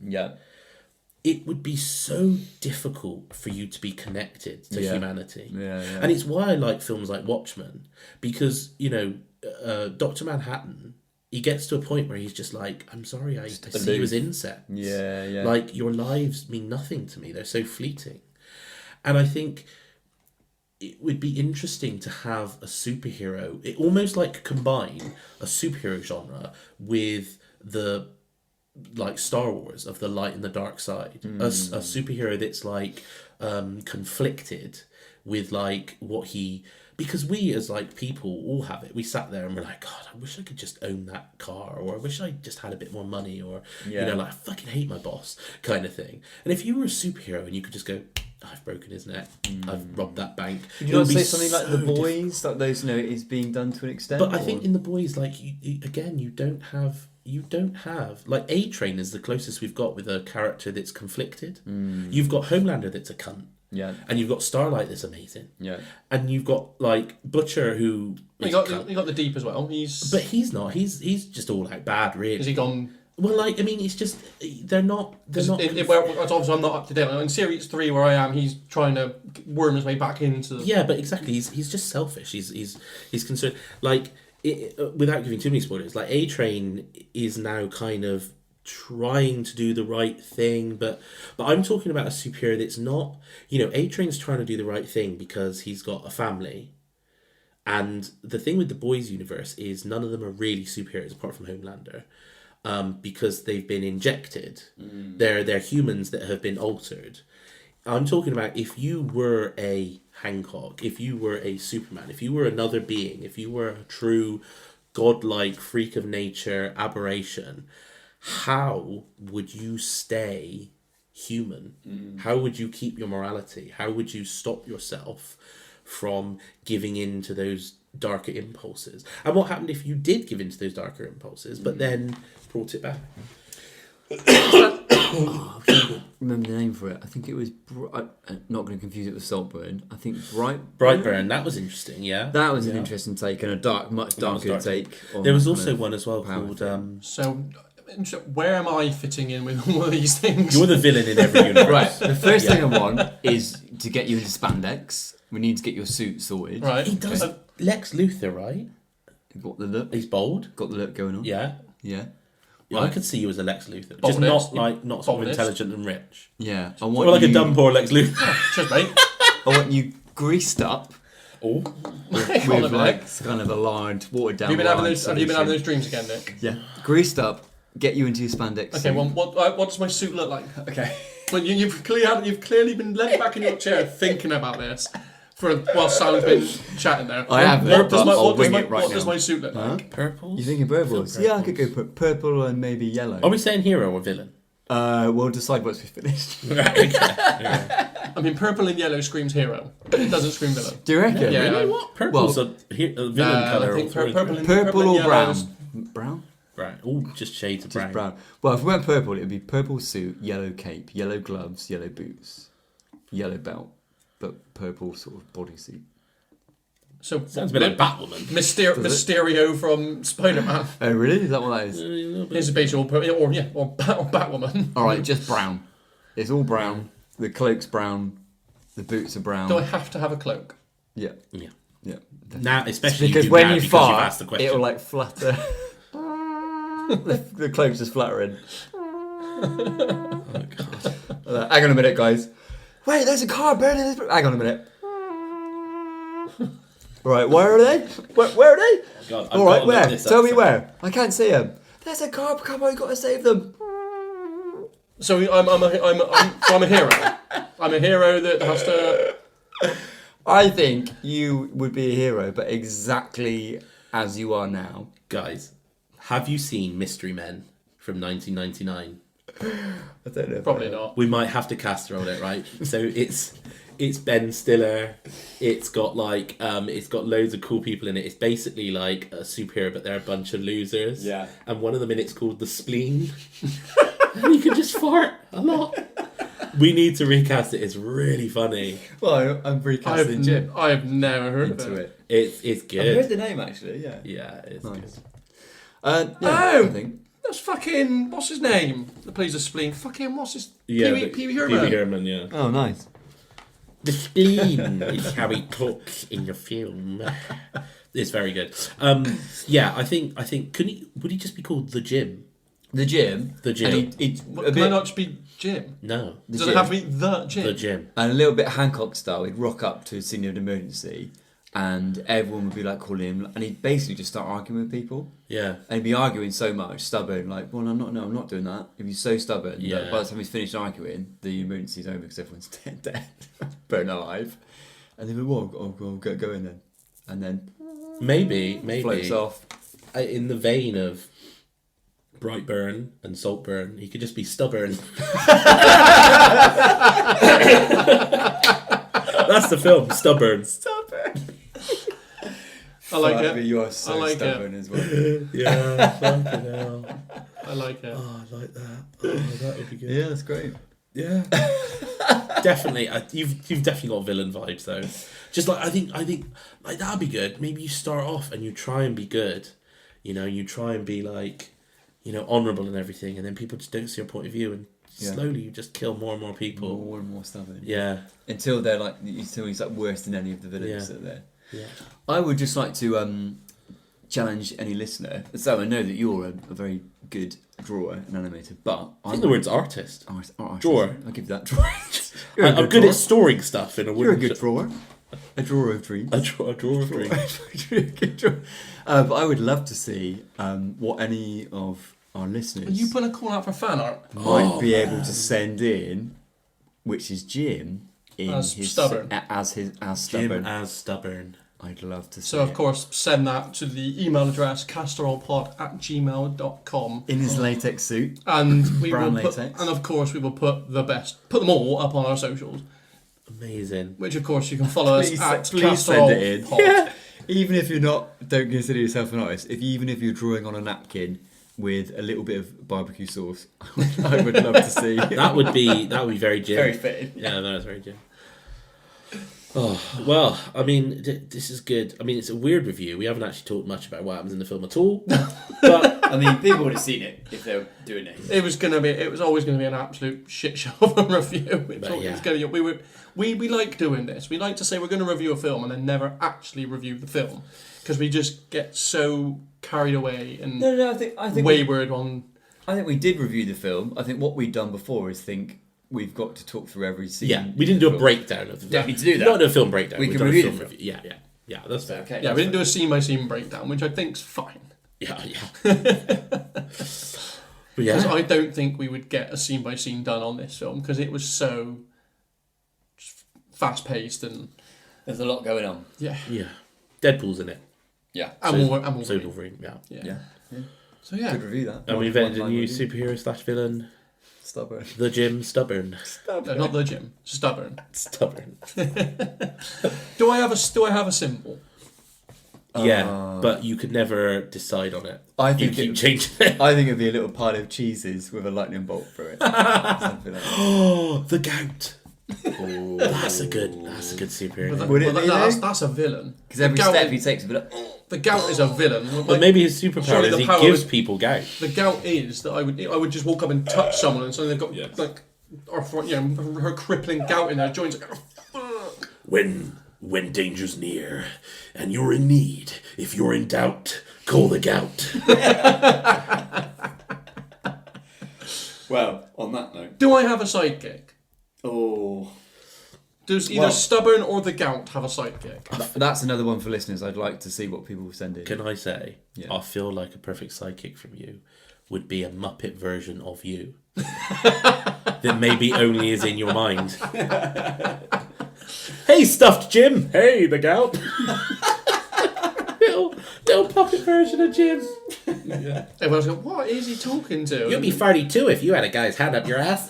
it would be so difficult for you to be connected to humanity. And it's why I like films like Watchmen, because, Dr. Manhattan, he gets to a point where he's just like, I'm sorry, I see you as insects. Like, your lives mean nothing to me. They're so fleeting. And I think it would be interesting to have a superhero, it almost like combine a superhero genre with the like Star Wars of the light and the dark side. A superhero that's like conflicted with like what he, because we as like people all have it. We sat there and we're like, God, I wish I could just own that car, or I wish I just had a bit more money, or you know, like I fucking hate my boss kind of thing. And if you were a superhero and you could just go, I've broken his neck, I've robbed that bank. Could you not say something like The Boys, like those, you know, is being done to an extent? But I think in The Boys, like you don't have like A-Train is the closest we've got with a character that's conflicted. You've got Homelander that's a cunt. Yeah. And you've got Starlight that's amazing. Yeah. And you've got like Butcher who you got the Deep as well. But he's not. He's just all out bad, really. Has he gone? Well, like, I mean, it's just they're not. Obviously, I'm not up to date. In Series 3, where I am, he's trying to worm his way back into. Yeah, but exactly, he's just selfish. He's concerned. Like, without giving too many spoilers, like A-Train is now kind of trying to do the right thing, but I'm talking about a superhero that's not. You know, A-Train's trying to do the right thing because he's got a family. And the thing with the Boys universe is none of them are really superheroes apart from Homelander. Because they've been injected. They're humans that have been altered. I'm talking about if you were a Hancock, if you were a Superman, if you were another being, if you were a true godlike freak of nature aberration, how would you stay human? How would you keep your morality? How would you stop yourself from giving in to those darker impulses? And what happened if you did give in to those darker impulses, but then brought it back? I can't remember the name for it. I think it was. I'm not going to confuse it with Saltburn. I think Brightburn. That was interesting. Yeah, that was an interesting take and a much darker take. There was also one as well called. So, where am I fitting in with all of these things? You're the villain in every universe. Right. The first thing I want is to get you into spandex. We need to get your suit sorted. Right. He does. Lex Luthor, right? Got the look. He's bold. Got the look going on. Yeah. Yeah. Yeah, Right. I could see you as a Lex Luthor, Boldness. just not sort of Boldness. intelligent and rich. Yeah. I Or want like you, a dumb poor Lex Luthor. Cheers, mate. I want you greased up Oh, with like kind of a large watered down. Have you been having those dreams again, Nick? Yeah. Greased up. Get you into your spandex. Okay. suit. Well, what does my suit look like? Okay. Well, you've clearly been leaning back in your chair thinking about this while Sam's been chatting there. I have. What does What my suit look like? purples. You thinking purples? Yeah, I could go purple and maybe yellow. Are we saying hero or villain? We'll decide once we finished. Right, okay. Yeah. I mean, purple and yellow screams hero. It doesn't scream villain. Do you reckon? Yeah. You know what? Purple's a villain colour. I think or purple and Purple or brown? yellows. Brown? Right. All just shades of Just brown. brown. Well, if we went purple, it would be purple suit, yellow cape, yellow gloves, yellow boots, yellow belt, but purple sort of bodysuit. So Sounds a bit like Batwoman. Mysterio from Spider-Man. Oh, really? Is that what that is? Is basically or Batwoman. All right, just brown. It's all brown. The cloak's brown. The boots are brown. Do I have to have a cloak? Yeah. Yeah. Yeah. Now, especially Because you when now you because you've fart, asked the question. it'll like flutter. the cloak's just fluttering. Oh god. Hang on a minute, guys. Wait, there's a car burning this. Hang on a minute. Right, where are they? Where are they? God, I've All right, got to look where? this Tell up, me so- where. I can't see them. There's a car. Come on, you've got to save them. So I'm a hero. I'm a hero that has to. I think you would be a hero, but exactly as you are now. Guys, have you seen Mystery Men from 1999? I don't know. Probably not. We might have to casserole it, right? So it's Ben Stiller. It's got like it's got loads of cool people in it. It's basically like a superhero, but they're a bunch of losers. Yeah. And one of them in it's called the Spleen. And you can just fart a lot. We need to recast it. It's really funny. Well, I'm recasting Jim I have never heard into of it. it. It's good. I've heard the name actually. Yeah. Yeah, it's Nice. good. I think. That's fucking. What's his name? The plays a spleen. Fucking what's his? Yeah, Pee Wee Herman. Pee Wee Herman, yeah. Oh, nice. The spleen is how he talks in the film. It's very good. Yeah, I think would he just be called the Jim The gym. The gym. And he Can I not just be Jim? No. Does it have to be the Jim? The gym. And a little bit Hancock style, he'd rock up to a scene of an emergency and everyone would be like calling him, and he'd basically just start arguing with people. Yeah. And he'd be arguing so much, stubborn, like, well, I'm not doing that. He'd be so stubborn that by the time he's finished arguing, the emergency's over because everyone's dead, burnt alive. And they'd be, well, I'll go in then. And then Maybe floats off. In the vein of Brightburn and Saltburn, he could just be stubborn. That's the film, Stubborn. I like it. You are so stubborn as well. Yeah, fucking hell. I like it. Oh, I like that. Oh, that would be good. Yeah, that's great. Yeah. Definitely. You've definitely got villain vibes though. Just like I think like that'd be good. Maybe you start off and you try and be good. You know, you try and be like, you know, honourable and everything, and then people just don't see your point of view, and slowly you just kill more and more people. More and more stubborn. Yeah. Until he's like worse than any of the villains that are there. Yeah. I would just like to challenge any listener. So I know that you're a very good drawer and animator, but I think the word's artist. Artist. Drawer. I'll give that drawer. I'm good at storing stuff in a You're a wooden. good drawer. A drawer of dreams. A drawer of dreams. But I would love to see what any of our listeners Are you putting a call out for fan art? might be able to send in, which is Jim As his stubborn. as Jim stubborn. as stubborn. I'd love to see. So, of course, send that to the email address castorolpod@gmail.com. in his latex suit. And we Brown will put, latex. and of course, we will put them all up on our socials. Amazing. Which, of course, you can follow us at please send it in. castorolpod. Even if don't consider yourself an artist, even if you're drawing on a napkin with a little bit of barbecue sauce, I would love to see. That would be very Jim. Very fitting. Yeah, that was very Jim. Oh, well, I mean, this is good. I mean, it's a weird review. We haven't actually talked much about what happens in the film at all. But I mean, people would have seen it if they were doing it. It was always going to be an absolute shit show of a review. We like doing this. We like to say we're going to review a film and then never actually review the film because we just get so carried away and I think wayward on. I think we did review the film. I think what we'd done before is think we've got to talk through every scene. yeah, we didn't do a breakdown of the film. Don't need to do that. Not a film breakdown. We We've can done a review film the film. review. Yeah, that's fair. Okay. Yeah, we didn't do a scene by scene breakdown, which I think's fine. Yeah. But Because yeah, I don't think we would get a scene by scene done on this film because it was so fast paced and There's a lot going on. yeah. Deadpool's in it. Yeah. And Wolverine. So Wolverine. Yeah. Yeah. So yeah. Good review that. And we invented a new superhero / villain, Stubborn. the Jim Stubborn. No, not the Jim. Stubborn. Stubborn. Do I have a symbol? Yeah, but you could never decide on it. I You think keep changing it. I think it'd be a little pile of cheeses with a lightning bolt through it. Something like that. Oh, the gout. Ooh. That's a good superhero. But Would it be, that's a villain. Because every The gout step is- he takes would be like, The gout is a villain. But maybe his superpower surely is the he power gives would- people gout. The gout is that I would just walk up and touch someone and suddenly they've got Yes. like her crippling gout in their joints. Like, oh, fuck. When danger's near and you're in need, if you're in doubt, call the gout. well, on that note. Do I have a sidekick? Oh. Does either Stubborn or the gout have a sidekick? That's another one for listeners. I'd like to see what people send in. Can I say, Yeah. I feel like a perfect sidekick from you would be a Muppet version of you. That maybe only is in your mind. Hey, stuffed Jim. Hey, the gout. little puppet version of Jim. Yeah. Everyone's going, what is he talking to? You'd be 32 if you had a guy's hand up your ass.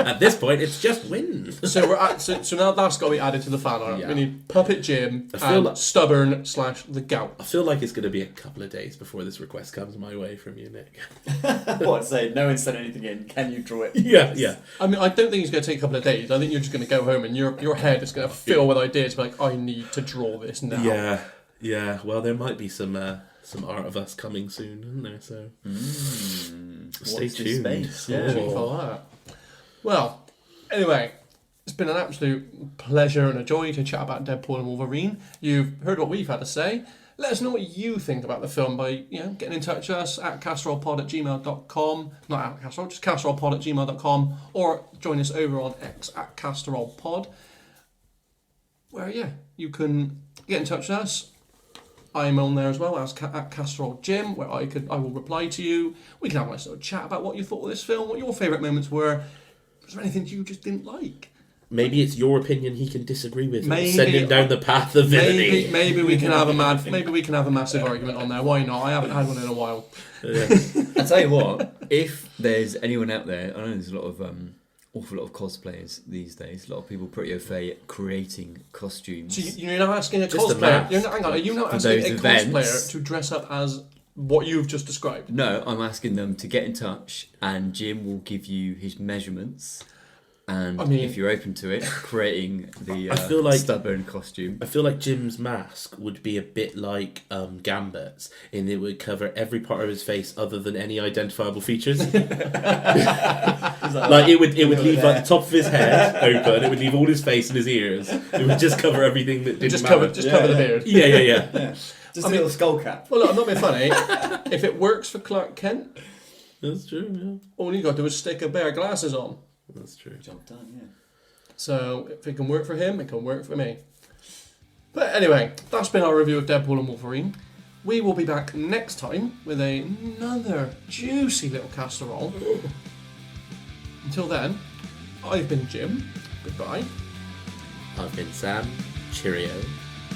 At this point, it's just wind. So now that's got to be added to the fan art. Yeah. We need Puppet Jim I feel and like- Stubborn / the gout. I feel like it's going to be a couple of days before this request comes my way from you, Nick. What, say, no one sent anything in, can you draw it? Yeah. I mean, I don't think it's going to take a couple of days. I think you're just going to go home and your head is going to fill with ideas. Like, I need to draw this now. Yeah. Well, there might be some art of us coming soon, isn't there? So stay Watch this tuned. space, Watching for that. Well, anyway, it's been an absolute pleasure and a joy to chat about Deadpool and Wolverine. You've heard what we've had to say. Let us know what you think about the film by getting in touch with us at casserolpod@gmail.com. Not at casserole, just casserolpod@gmail.com, or join us over on X at casserolpod, where you can get in touch with us. I'm on there as well as at Casserole Jim, where I will reply to you. We can have a nice little chat about what you thought of this film, what your favourite moments were. Was there anything you just didn't like? Maybe it's your opinion he can disagree with. Send him down the path of villainy. Maybe we can have a massive argument on there. Why not? I haven't had one in a while. Yeah. I tell you what, if there's anyone out there, I know there's a lot of awful lot of cosplayers these days. A lot of people pretty au fait creating costumes. So you're not asking a Just a cosplayer. mask. Are you not For asking those a events. cosplayer to dress up as what you've just described? No, I'm asking them to get in touch, and Jim will give you his measurements. And if you're open to it, creating the I feel like stubborn costume. I feel like Jim's mask would be a bit like Gambit's, in it would cover every part of his face other than any identifiable features. Like it would leave like the top of his head open. It would leave all his face and his ears. It would just cover everything that didn't matter. Cover the beard. Yeah. Just a little skull cap. Well, look, I'm not being funny. If it works for Clark Kent, That's true. Yeah, all you got to do is stick a pair of glasses on. that's true. Job done, yeah. So if it can work for him, it can work for me. But anyway, that's been our review of Deadpool and Wolverine. We will be back next time with another juicy little casserole. Until then, I've been Jim. Goodbye. I've been Sam. Cheerio.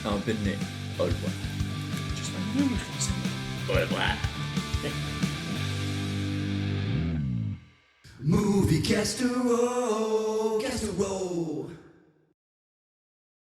I've been Nick. Au revoir. Just like you were going to say. Au revoir. Movie casserole, casserole.